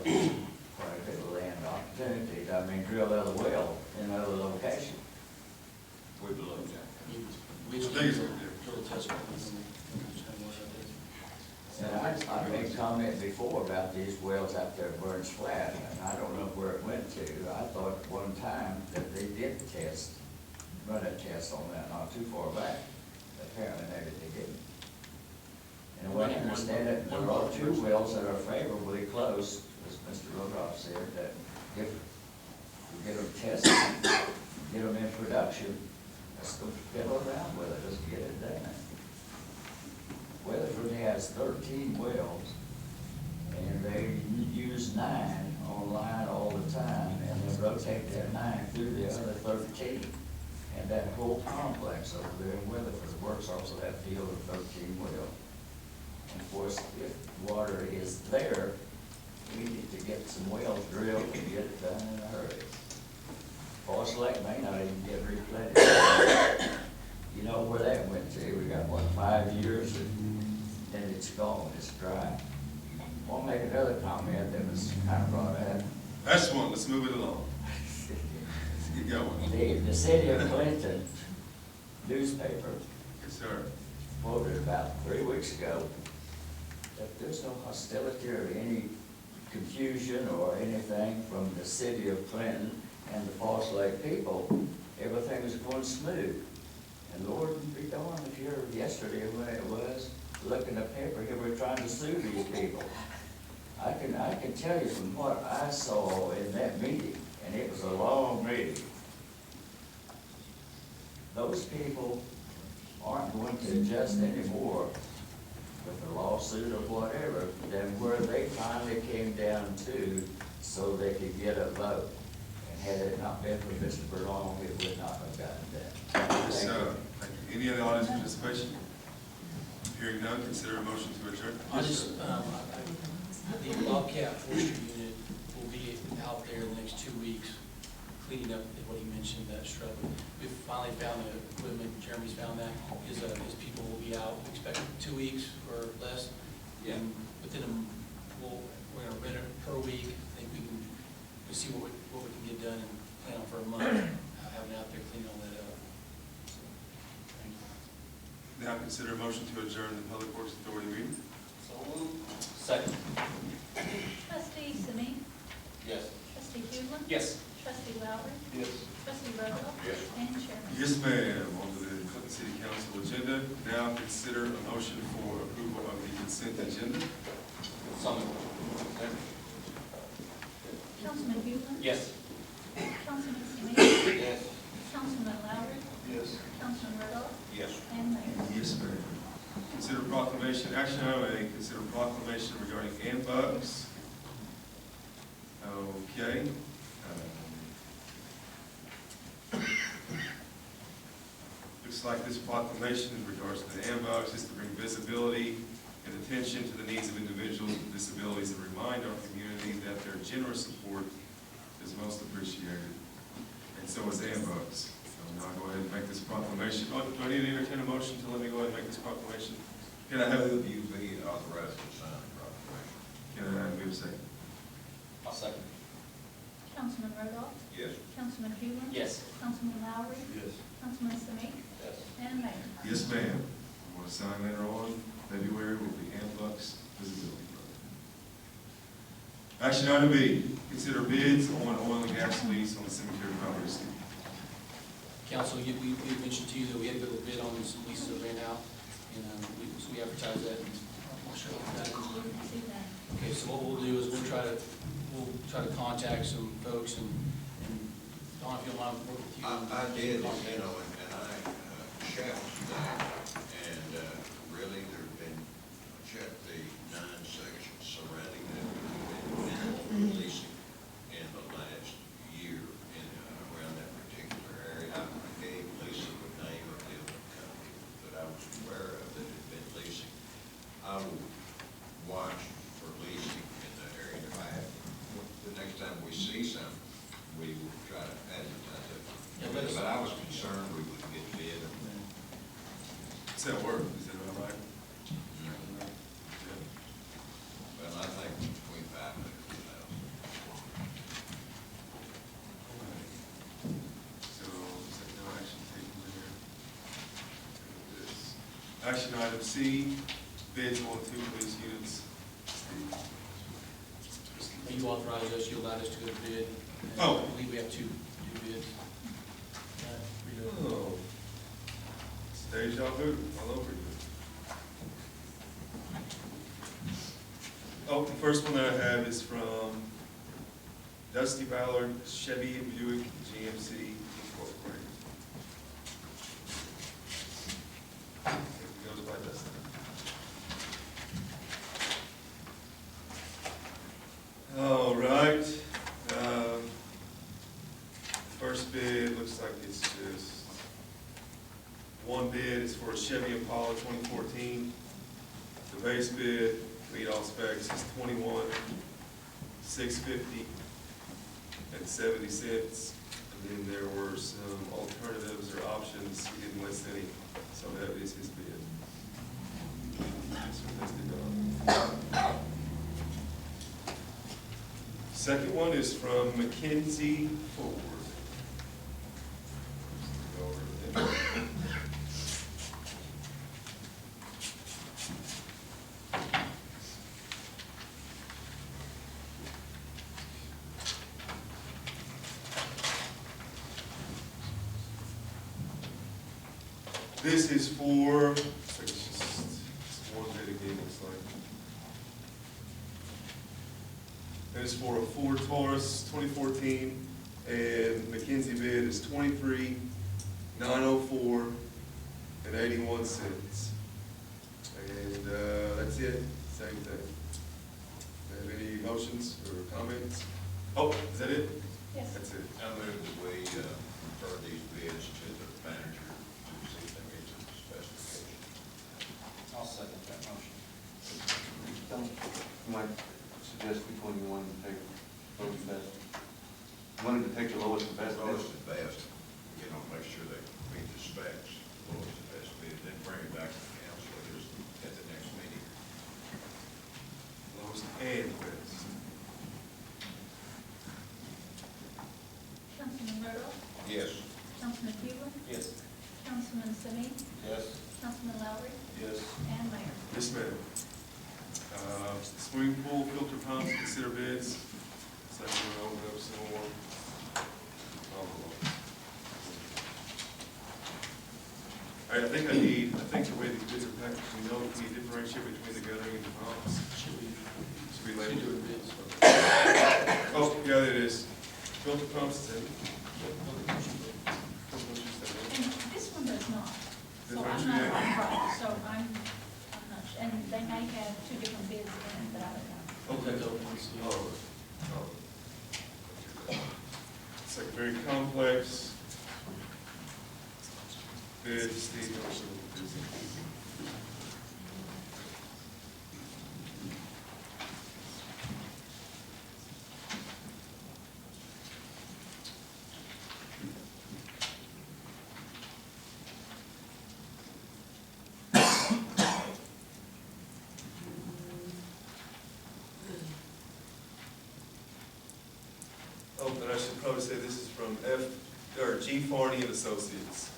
quite a bit of land opportunities. I mean, drill other well in other locations. We'd look at We These just are drill test wells. And I made a comment before about these wells out there at Burns Flat, and I don't know where it went to. I thought at one time that they did run a test on that not too far back. Apparently maybe they didn't. And what I understand it, there are 2 wells that are favorably close, as Mr. Rodolph said, that if we get them tested, get them in production, let's go fiddle around with it, let's get it done. Weatherford has 13 wells, and they use 9 online all the time, and then rotate that 9 through the other 13. And that whole complex over there in Weatherford works off of that field of 13 wells. And of course, if water is there, we need to get some wells drilled and get it done in a hurry. Foss Lake may not even get replenished. You know where that went to? We got, what, 5 years, and then it's gone, it's dry. I'll make another comment that was kind of brought up. That's one, let's move it along. Let's get going. The city of Clinton newspaper Yes, sir. quoted about 3 weeks ago that there's no hostility or any confusion or anything from the city of Clinton and the Foss Lake people. Everything was going smooth. And Lord be darned if you heard yesterday when it was, look in the paper, here we're trying to sue these people. I can tell you from what I saw in that meeting, and it was a long meeting, those people aren't going to adjust anymore with the lawsuit or whatever than where they finally came down to so they could get a vote. And had it not been for Mr. Berlong, it would not have gotten that. Yes, sir. Thank you. Any other audience participation? Hearing none, consider a motion to adjourn. I just, the Bobcat Forestry Unit will be out there in the next 2 weeks, cleaning up what he mentioned, that shrub. We've finally found the equipment, Jeremy's found that, his people will be out, we expect 2 weeks or less. Yeah. And within we're gonna rent it per week, I think we'll see what we can get done and plan on for a month, having it out there cleaning all that up. So, thank you. Now consider a motion to adjourn the Public Works Authority meeting. Second. Trustee Simi? Yes. Trustee Hulen? Yes. Trustee Lowry? Yes. Trustee Rhoda? Yes. And Chairman? Yes, ma'am. On to the Clinton City Council agenda. Now consider a motion for approval of the consent agenda. Councilman Hulen? Yes. Councilman Simi? Yes. Councilman Lowry? Yes. Councilman Rodoff? Yes. And Mayor? Yes, ma'am. Consider proclamation, action item A, consider proclamation regarding AMBUCS. Okay. Looks like this proclamation in regards to the AMBUCS is to bring visibility and attention to the needs of individuals with disabilities and remind our community that their generous support is most appreciated. And so is AMBUCS. So now I'll go ahead and make this proclamation. Oh, do I need to entertain a motion to let me go ahead and make this proclamation? Can I have, Move you be authorized to sign the proclamation. can I have a second? I'll second. Councilman Rodoff? Yes. Councilman Huglen? Yes. Councilman Lowry? Yes. Councilman Samik? Yes. And Mayor. Yes, ma'am. I'm going to sign later on, February, will be AMBUCS visibility program. Action item B, consider bids on oil and gas lease on the cemetery property. Council, we mentioned to you that we had a little bid on some leases that ran out, and so we advertised that, and I'll show you that. You didn't see that. Okay, so what we'll do is we'll try to contact some folks, and Don, if you don't mind, work with you. I did, and I checked that, and really, there've been, checked the 9 sections surrounding that, we've been releasing in the last year in, around that particular area. I gave Lisa the name of the company that I was aware of that had been leasing. I will watch for leasing in the area. If I have, the next time we see something, we will try to advertise it. Yeah, let us- But I was concerned we wouldn't get bid on that. Does that work? Is that all right? Well, I think between 500 and 1,000. So, is there no action taken there? This. Action item C, bids on 2 police units. You authorized us, you allowed us to go to bid. and Oh. I believe we have two bids. Oh. It's deja vu all over again. Oh, the first one that I have is from Dusty Ballard, Chevy and Buick GMC Incorporated. It goes by Dusty. All right. First bid looks like it's just one bid. It's for a Chevy Impala 2014. The base bid, meet all specs, is $21,650.70. And then there were some alternatives or options. He didn't list any, so that is his bid. This one listed on. Second one is from Mackenzie Ford. Go over there. This is for, it's just one bit again, it's like. It is for a Ford Taurus 2014, and McKinsey bid is $23,904.81. And that's it, same thing. Have any motions or comments? Oh, is that it? Yes. That's it. I move that we refer these bids to the manager to see if they meet the specifications. I'll second that motion. You might suggest which one you wanted to take, lowest and best. You wanted to take the lowest and best. Lowest and best, you know, make sure they meet the specs, lowest and best bid, then bring it back to the council at the next meeting. Lowest and best. Councilman Rodoff? Yes. Councilman Huglen? Yes. Councilman Samik? Yes. Councilman Lowry? Yes. And Mayor. Yes, ma'am. Swimming pool filter pumps, consider bids. Second one, open up some more. All right, I think the way these bids are packaged, we know if we differentiate between the guttering and the pumps. Should we Should we do label it bids? Oh, yeah, it is. Filter pumps, and And this one does not. So I'm not, Differentiate. right, so I'm not, and they may have 2 different bids in it, but I don't know. okay. Let's go, let's see. Oh. It's like very complex. Bid, Steve, also busy. Oh, and I should probably say this is from G. Farney and Associates.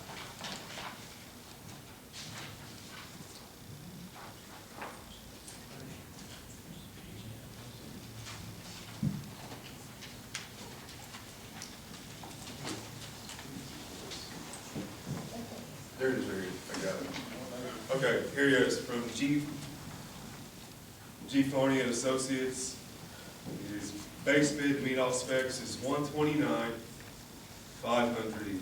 There it is, I got it. Okay, here it is, from G. Farney and Associates. His base bid to meet all specs is $129,500 even,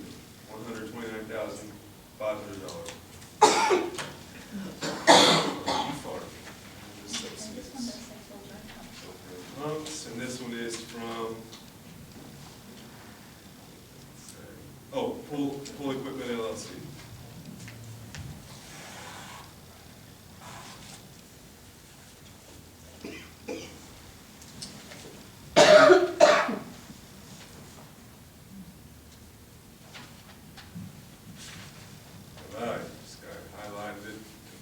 $129,500. G. Farney and This one Associates. does say filter and pump. Pumps, and this one is from, Pool Equipment LLC. All right, just got highlighted it,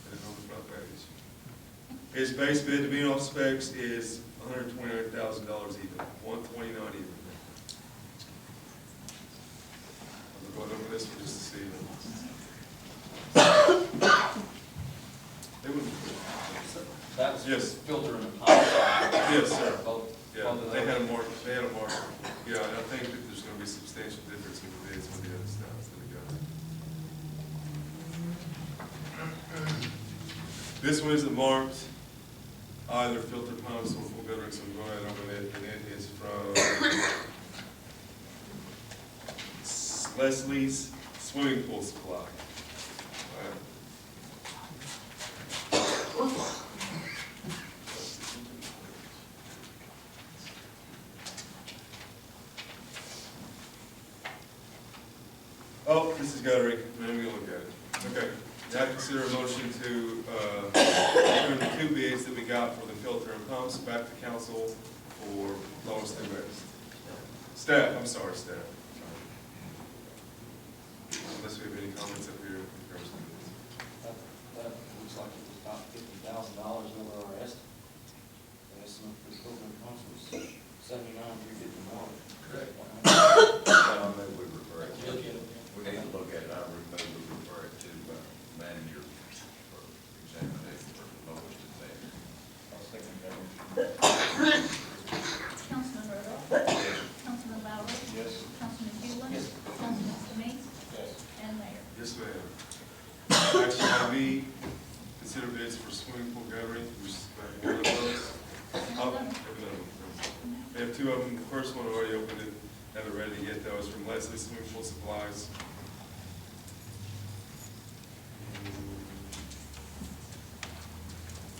put it on the front page. His base bid to meet all specs is $129,000 even, $129,000 even. I'm going over this one just to see. They would, That was Yes. filter and pump. yes, sir. Both, Yeah, both of they had a those. mark, yeah, and I think that there's gonna be substantial difference in the bids with the other styles that we got. This one isn't marked, either filter pumps or full guttering, so we'll go ahead and open it, and it is from Leslie's Swimming Pool Supply. All right. Oh, this is guttering, let me look at it. Okay, now consider a motion to, return the two bids that we got for the filter and pumps back to council for lowest and best. Staff, I'm sorry, staff. Unless we have any comments up here in regards to this. That looks like it was about $50,000 over our estimate. The estimate for the filter and pumps was $79,351. Correct. I move we refer it to, Look at it. we need to look at it, I move we refer it to manager for examination for lowest and best. I'll second that. Councilman Rodoff? Yes. Councilman Lowry? Yes. Councilman Hewland? Yes. Councilman Stamey? Yes. And Mayor. Yes, ma'am. Action item B, consider bids for swimming pool guttering, which is one of those. Oh, we have two of them. The first one already opened it, haven't read it yet, though. It's from Leslie Swimming Pool Supplies.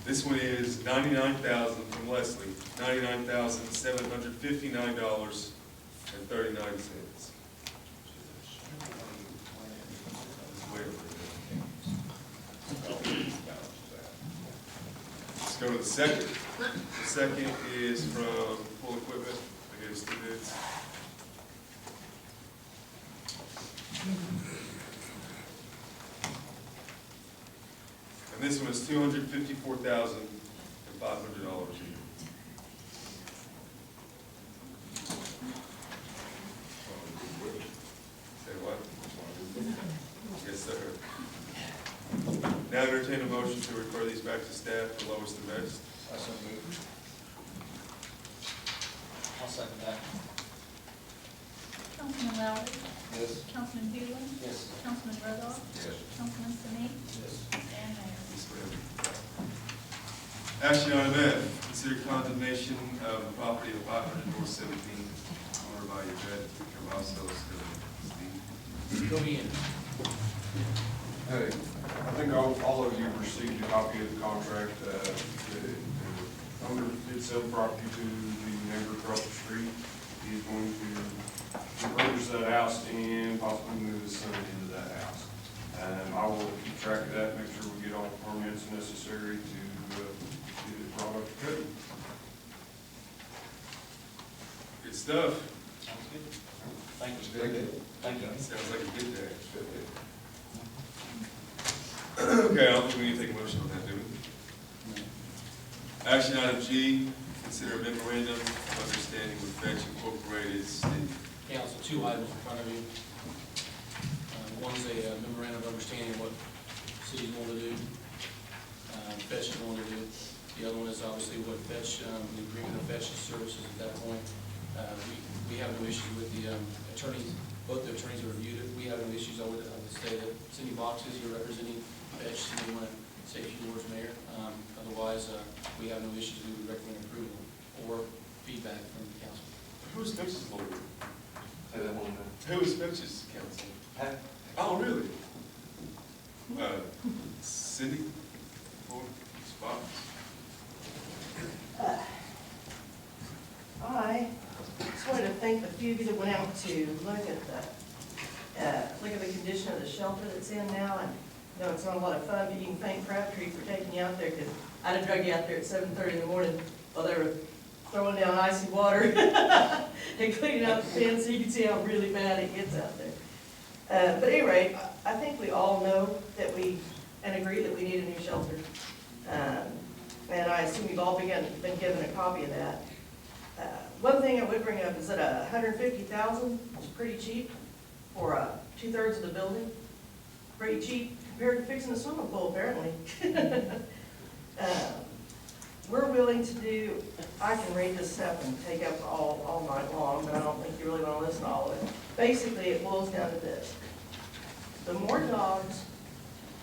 This one is $99,000 from Leslie, $99,759.39. Let's go to the second. The second is from Pool Equipment. I gave us two bids. And this one is $254,500 even. Say what? Yes, sir. Now entertain a motion to refer these back to staff for lowest and best. I so move. I'll second that. Councilman Lowry? Yes. Councilman Hewland? Yes. Councilman Rodoff? Yes. Councilman Stamey? Yes. And Mayor. Yes, ma'am. Action item F, consider condemnation of the property of 500 North 17, owned by Yvette Cavazos. Steve. Go in. Hey, I think all of you received a copy of the contract. The owner did sell property to the neighbor across the street. He's going to convert purchase that house and possibly move his son into that house. I will keep track of that, make sure we get all the permits necessary to get it brought up to code. Good stuff. Sounds good. Thank you. Thank you. Sounds like a good day. Okay, I don't think we need to take a motion on that, do we? Action item G, consider a memorandum of understanding with Fetch Incorporated. Steve. Council, two items in front of you. One's a memorandum of understanding what the city's going to do, Fetch is going to do. The other one is obviously what Fetch, the agreement of Fetch's services at that point. We have no issues with the attorneys, both the attorneys have reviewed it. We have no issues. I would say that Cindy Box is here representing Fetch. Cindy, you want to say a few words, Mayor? Otherwise, we have no issues. We would recommend approval or feedback from the council. Who's Fetch's lawyer? Say that one more Who is Fetch's counsel? time. Oh, really? Cindy? Or Spots? I just wanted to thank the few of you that went out to look at the condition of the shelter that's in now. And I know it's not a lot of fun, but you can thank Crabtree for taking you out there, because I'd have drug you out there at 7:30 in the morning while they were throwing down icy water and cleaning out the pen, so you can see how really bad it gets out there. But at any rate, I think we all know that and agree that we need a new shelter. And I assume you've all been given a copy of that. One thing I would bring up is that $150,000 is pretty cheap for 2/3 of the building. Pretty cheap compared to fixing a swimming pool, apparently. We're willing to do, I can read this stuff and take up all night long, but I don't think you really want to listen to all of it. Basically, it boils down to this. The more dogs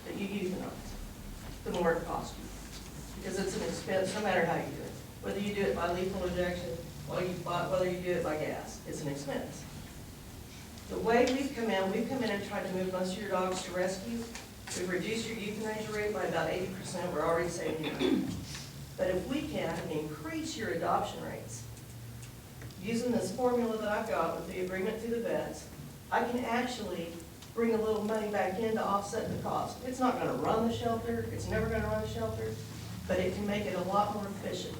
that you euthanize, the more it costs you. Because it's an expense, no matter how you do it. Whether you do it by lethal injection, whether you do it by gas, it's an expense. The way we've come in and tried to move most of your dogs to rescue. We've reduced your euthanasia rate by about 80%. We're already saving you money. But if we can increase your adoption rates, using this formula that I've got with the agreement through the vets, I can actually bring a little money back in to offset the cost. It's not going to run the shelter. It's never going to run the shelter. But it can make it a lot more efficient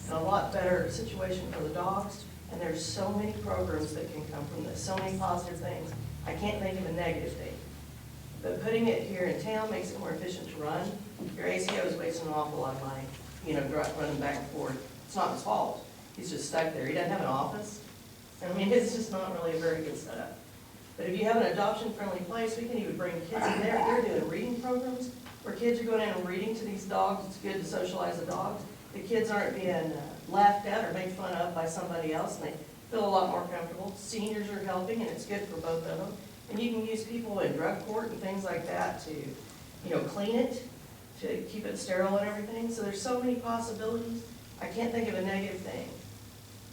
and a lot better situation for the dogs. And there's so many programs that can come from this, so many positive things. I can't think of a negative thing. But putting it here in town makes it more efficient to run. Your ACO is wasting an awful lot of money, running back and forth. It's not his fault. He's just stuck there. He doesn't have an office. I mean, it's just not really a very good setup. But if you have an adoption-friendly place, we can even bring kids in there. They're doing reading programs where kids are going in and reading to these dogs. It's good to socialize the dogs. The kids aren't being laughed at or made fun of by somebody else, and they feel a lot more comfortable. Seniors are helping, and it's good for both of them. And you can use people in drug court and things like that to, clean it, to keep it sterile and everything. So there's so many possibilities. I can't think of a negative thing.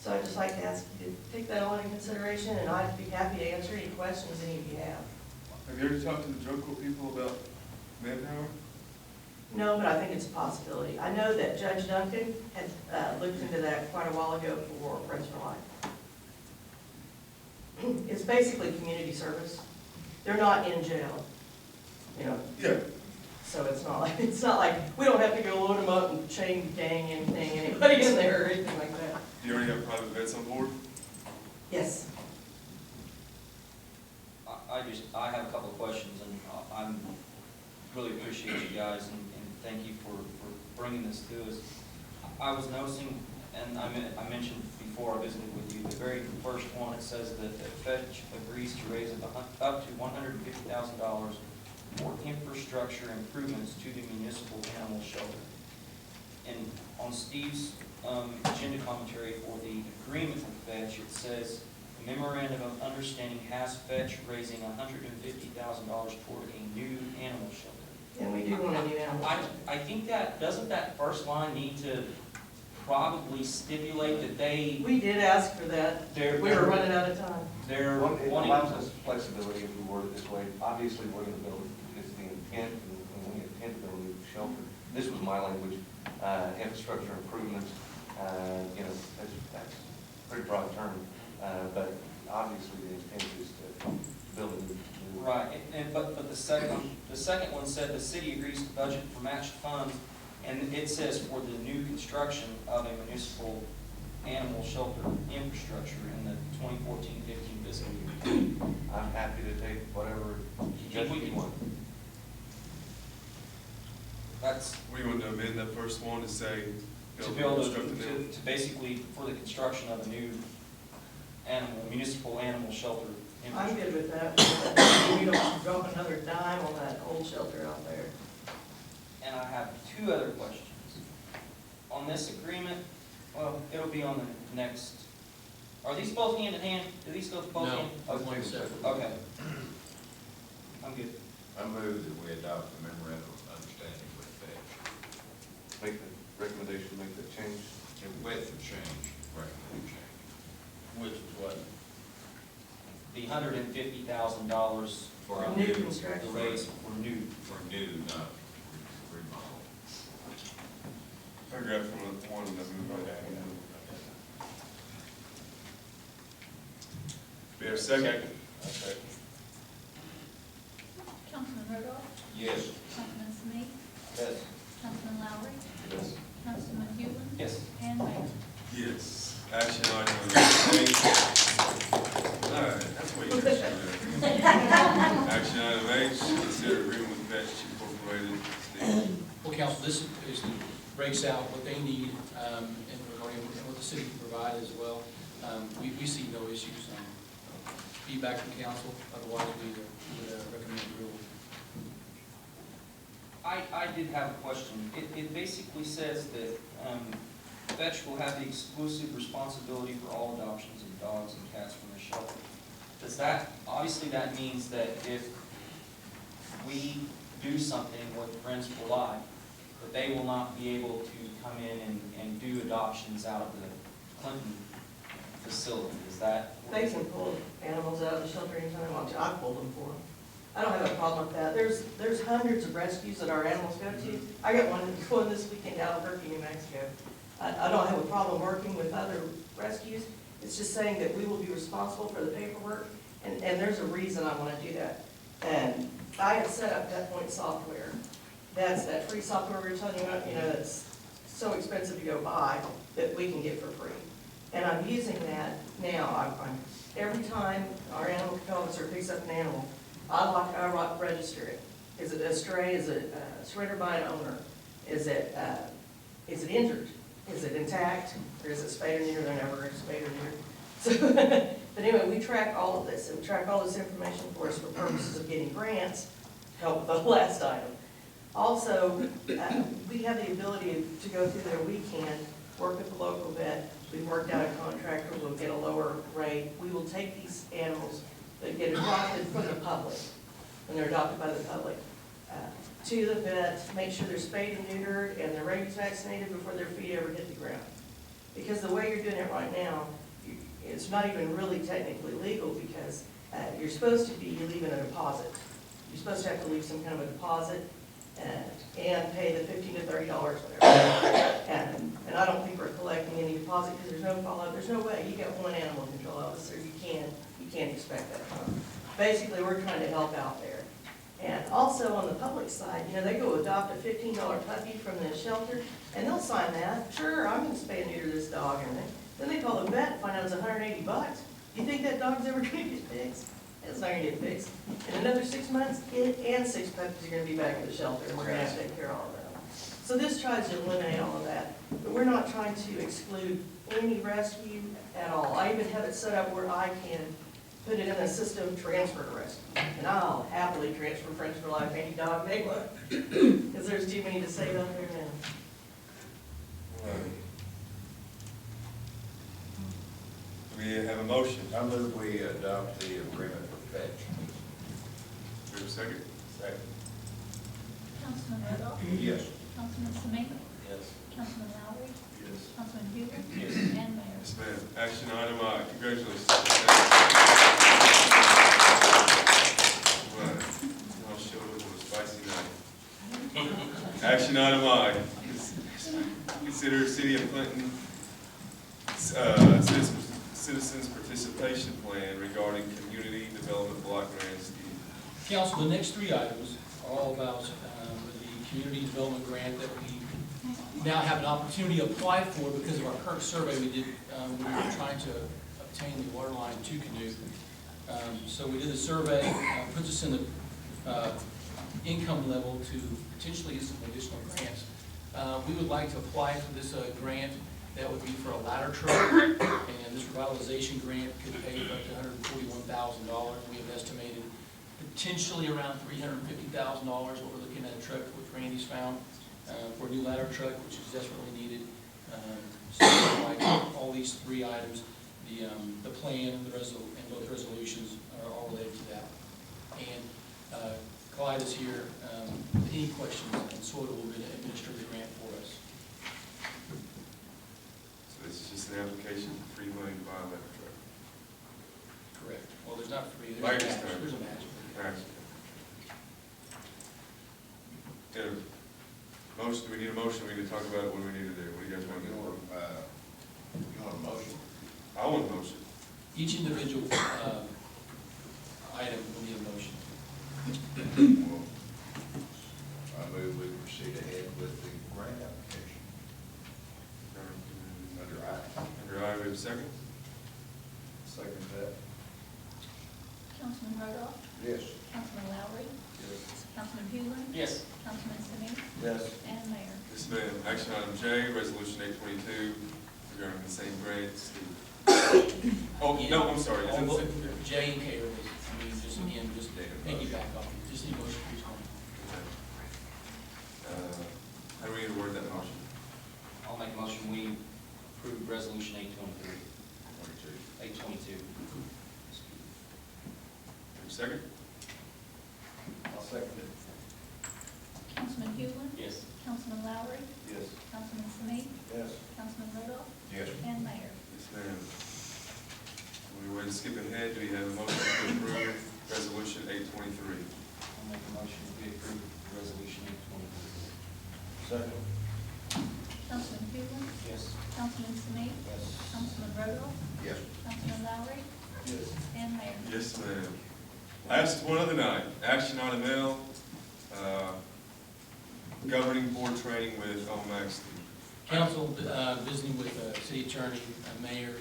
So I'd just like to ask you to take that all into consideration, and I'd be happy to answer any questions any of you have. Have you ever talked to the drug court people about manpower? No, but I think it's a possibility. I know that Judge Duncan had looked into that quite a while ago for Friends for Life. It's basically community service. They're not in jail, Yeah. So it's not like we don't have to go load them up and chain gang anybody in there or anything like that. Do you already have private vets on board? Yes. I have a couple of questions, and I'm really appreciate you guys, and thank you for bringing this to us. I was noticing, and I mentioned before I visited with you, the very first one, it says that Fetch agrees to raise up to $150,000 for infrastructure improvements to the municipal animal shelter. And on Steve's agenda commentary for the agreement with Fetch, it says, memorandum of understanding has Fetch raising $150,000 toward a new animal shelter. And we do want a new animal shelter. I think doesn't that first line need to probably stipulate that they... We did ask for that. We were running out of time. They're It wanting... allows us flexibility if we word it this way. Obviously, we're going to build, it's the intent, and we intend to build a new shelter. This was my language, infrastructure improvements, that's a pretty broad term. But obviously the intent is to build a new. Right, but the second one said the city agrees to budget for matched funds, and it says for the new construction of a municipal animal shelter infrastructure in the 2014-15 fiscal year. I'm happy to take whatever suggestion you want. That's We want to amend that first one to say, to basically for the construction of a new municipal animal shelter I'm infrastructure. good with that. We don't drop another dime on that old shelter out there. And I have two other questions. On this agreement, well, it'll be on the next, are these both hand in hand? Do these go both No, hand? one separate. Okay. I'm good. I move that we adopt the memorandum of understanding with Fetch. Make the recommendation, make that change. With the change, recommend change. Which is what? The $150,000 For from new construction. the raise for new. For new, not remodel. paragraph from one that we wrote down. We have a second? Okay. Councilman Rodoff? Yes. Councilman Smith? Yes. Councilman Lowry? Yes. Councilman Hewland? Yes. And Mayor? Yes. Action item number 8. All right, that's what you should do. Action item H, consider agreement with Fetch Incorporated. Steve. Well, council, this is, breaks out what they need, and regarding what the city can provide as well. We see no issues. Feedback from council, otherwise we would recommend approval. I did have a question. It basically says that Fetch will have the exclusive responsibility for all adoptions of dogs and cats from the shelter. Does that, obviously that means that if we do something with Friends for Life, that they will not be able to come in and do adoptions out of the Clinton facility. Is that? They can pull animals out of the shelter anytime they want to. I pulled them for them. I don't have a problem with that. There's hundreds of rescues that our animals go to. I got one going this weekend out of Albuquerque, New Mexico. I don't have a problem working with other rescues. It's just saying that we will be responsible for the paperwork, and there's a reason I want to do that. And I have set up Pet Point software. That's that free software we were telling you about, that's so expensive to go buy that we can get for free. And I'm using that now. Every time our animal control officer picks up an animal, I register it. Is it a stray? Is it surrendered by an owner? Is it injured? Is it intact? Or is it spayed or neutered? They're never spayed or neutered. So, but anyway, we track all of this, and we track all this information for us for purposes of getting grants to help with the last item. Also, we have the ability to go through there. We can work with the local vet. We've worked out a contract where we'll get a lower rate. We will take these animals that get adopted from the public, when they're adopted by the public, to the vet, make sure they're spayed and neutered and they're rabies vaccinated before their feet ever hit the ground. Because the way you're doing it right now, it's not even really technically legal, because you're supposed to be leaving a deposit. You're supposed to have to leave some kind of a deposit and pay the $15 to $30, whatever. And I don't think we're collecting any deposit, because there's no follow-up. There's no way. You got one animal control officer, you can't expect that from them. Basically, we're trying to help out there. And also on the public side, they go adopt a $15 puppy from the shelter, and they'll sign that. Sure, I'm gonna spay and neuter this dog, and then they call the vet and find out it's $180. You think that dog's ever gonna get fixed? It's not gonna get fixed. In another 6 months, it and 6 puppies are gonna be back at the shelter, and we're gonna have to take care of all of them. So this tries to eliminate all of that, but we're not trying to exclude any rescue at all. I even have it set up where I can put it in a system, transfer to rescue. And I'll happily transfer Friends for Life, any dog they want, because there's too many to save out there now. Do we have a motion? I move we adopt the agreement with Fetch. Do we have a second? Second. Councilman Rodoff? Yes. Councilman Smith? Yes. Councilman Lowry? Yes. Councilman Hewland? Yes. And Mayor? Yes, ma'am. Action item I. Congratulations. Well, y'all showed up with a spicy night. Action item I. Consider City of Clinton citizens participation plan regarding community development block grants. Steve? Council, the next three items are all about the community development grant that we now have an opportunity to apply for because of our current survey we did when we were trying to obtain the water line to Canute. So we did the survey, puts us in the income level to potentially get some additional grants. We would like to apply for this grant. That would be for a ladder truck, and this revitalization grant could pay up to $141,000. We have estimated potentially around $350,000, what we're looking at a truck, which Randy's found, for a new ladder truck, which is desperately needed. So like all these three items, the plan, and both resolutions are all related to that. And Clyde is here. Any questions, and SWOTA will administer the grant for us. So this is just an application for free money to buy a ladder truck. Correct. Well, there's not free, Like there's a this match. time. There's a match. Right. Motion, do we need a motion? We need to talk about what we need to do. What do you guys want to do? You want a motion? I want a motion. Each individual item will need a motion. Well, I move we proceed ahead with the grant application. Under I. Under I, we have a second? Second that. Councilman Rodoff? Yes. Councilman Lowry? Yes. Councilman Hewland? Yes. Councilman Snead? Yes. And Mayor. Yes, ma'am. Action item J, resolution 822, regarding the same grant. Steve. Oh, no, I'm sorry. Is it All second? J and K are, just again, just piggyback off. Just need a motion for each one. How do we need to word that motion? I'll make a motion, we approve resolution 823. 822. Second? I'll second it. Councilman Hewland? Yes. Councilman Lowry? Yes. Councilman Snead? Yes. Councilman Rodoff? Yes. And Mayor. Yes, ma'am. We were to skip ahead. Do we have a motion to approve resolution 823? I'll make a motion, we approve resolution 823. Second. Councilman Hewland? Yes. Councilman Snead? Yes. Councilman Rodoff? Yes. Councilman Lowry? Yes. And Mayor. Yes, ma'am. Last one of the night, action item L, governing board training with OMAG. Council, visiting with city attorney, mayor,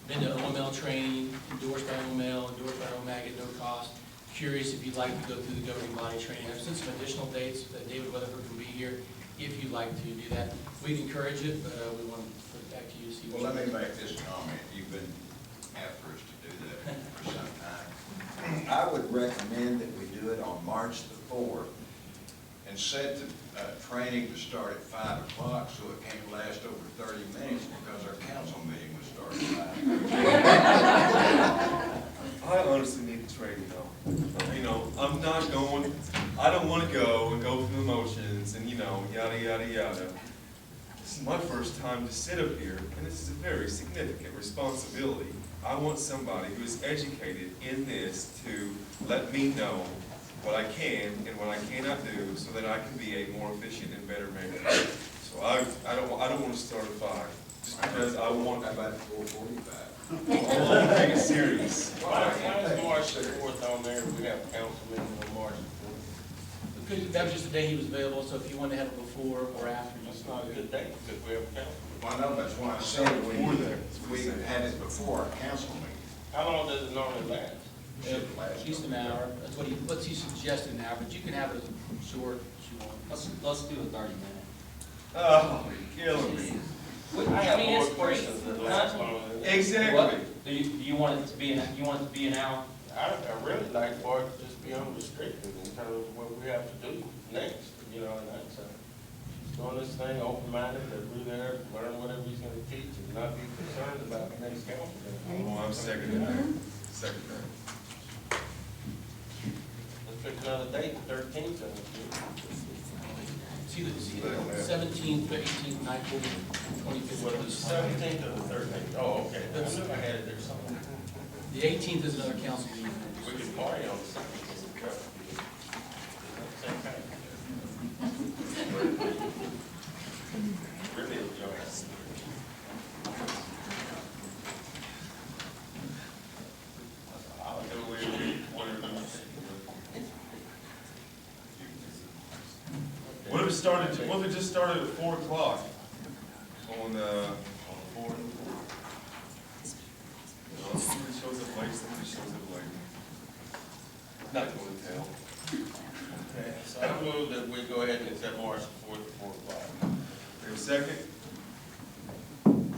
been to OML training, endorsed by OML, endorsed by OMAG at no cost. Curious if you'd like to go through the governing body training. I've sent some additional dates that David Weatherford can be here if you'd like to do that. We'd encourage it, but we want to put it back to you to see what. Well, let me make this comment. You've been after us to do that for some time. I would recommend that we do it on March the 4th and set the training to start at 5 o'clock so it can't last over 30 minutes because our council meeting was starting at 5. I honestly need the training though. You know, I'm not going, I don't want to go and go through the motions and, you know, yada, yada, yada. This is my first time to sit up here, and this is a very significant responsibility. I want somebody who is educated in this to let me know what I can and what I cannot do so that I can be a more efficient and better mayor. So I don't want to start at 5, just because I want. How about 4:45? I want to take it serious. Why is March the 4th on there, we have council meeting on March the 4th? Because that was just the day he was available, so if you wanted to have it before or after. That's not a good day, because we have council. Well, I know, that's why I said we had it before our council meeting. How long does it normally last? Should last. At least an hour. That's what he suggested, an hour, but you can have it as short as you want. Let's do a 30-minute. Oh, you're killing me. I have more it's questions free. than last one. Exactly. What? Do you want it to be an hour? I really like for it to just be unrestricted in terms of what we have to do next, you know, and that's, he's doing this thing open-minded, that we're there, to learn whatever he's gonna teach, and not be concerned about the next council. Oh, I'm second that. Second that. Let's pick another date, the 13th, See the 17th, 18th, 19th, 25th. well, the 17th or the 13th, oh, okay, I knew I had it there somewhere. The 18th is another council meeting. We can party on the 17th. Really enjoy it. if it just started at 4 o'clock on 4? Well, somebody shows up late, somebody shows up late. Not going to tell. Okay, so I move that we go ahead and accept March 4th at 4 o'clock. We have a second?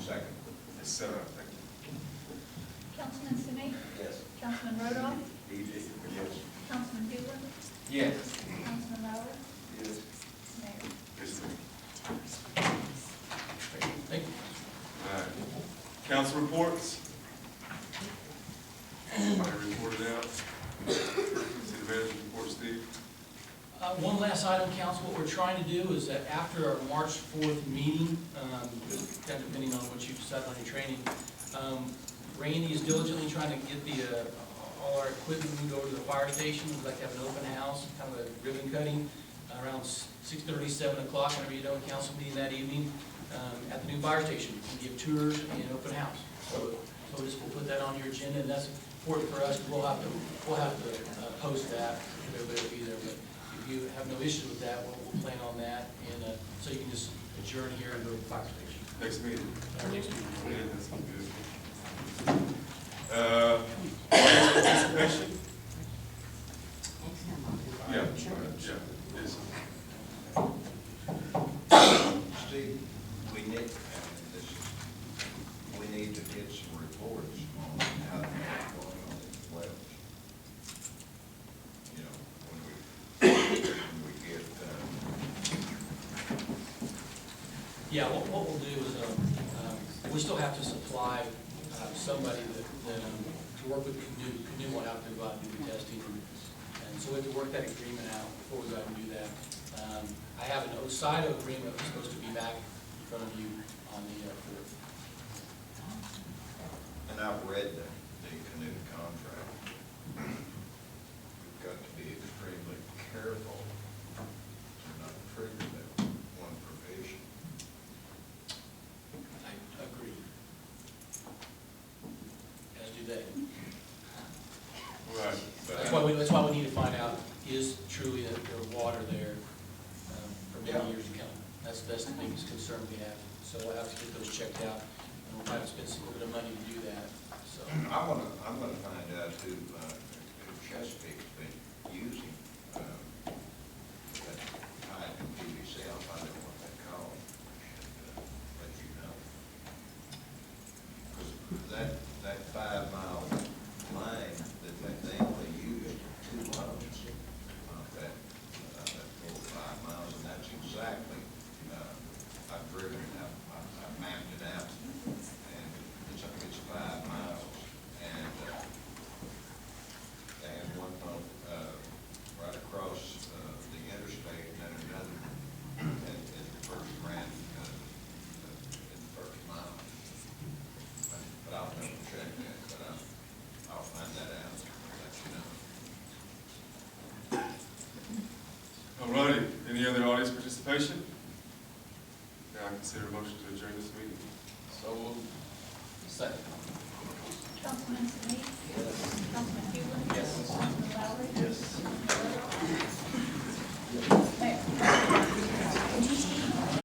Second. Yes, sir, thank you. Councilman Snead? Yes. Councilman Rodoff? Yes. Councilman Huglen? Yes. Councilman Bauer? Yes. Mayor? Yes, sir. Thank you. All right. Council reports? Everybody reported out? City manager report, Steve? One last item, council, what we're trying to do is that after our March 4th meeting, kind of depending on what you decide on your training, Randy is diligently trying to get all our equipment moved over to the fire station. We'd like to have an open house, kind of a ribbon cutting, around 6:30, 7 o'clock, whenever you know, council meeting that evening, at the new fire station, and give tours and an open house. So we'll put that on your agenda, and that's important for us, because we'll have to post that, everybody will be there, but if you have no issue with that, we'll plan on that, and so you can just adjourn here and go to the fire station. Next meeting? Our next meeting. Yeah, that's good. Audience participation? Yeah, yes. Steve, we need to get some reports on how things are going on these wells. You know, when we get, Yeah, what we'll do is, we still have to supply somebody to work with Canoe will have to go out and do testing, and so we have to work that agreement out before we go out and do that. I have an OSIDO agreement that's supposed to be back in front of you on the 4th. and I've read the Canoe contract. We've got to be extremely careful to not trigger that one provision. I agree. As do they. Right. That's why we need to find out, is truly there water there for many years to come? That's the biggest concern we have. So we'll have to get those checked out, and we'll have to spend a little bit of money to do that, so. I'm gonna find out who Chesapeake's been using, that pipe and PVC. I'll find out what they call it, and, let you know. Because that 5-mile line that they only used 2 miles of that 4 or 5 miles, and that's exactly, I've driven it out, I've mapped it out, and it's 5 miles, and, they have one pump, right across, the interstate, and then another at the first grand, in the first mile. But I'll double check that, but I'll find that out, and let you know. All righty, any other audience participation? Now I consider a motion to adjourn this meeting. So moved. Second. Councilman Snead?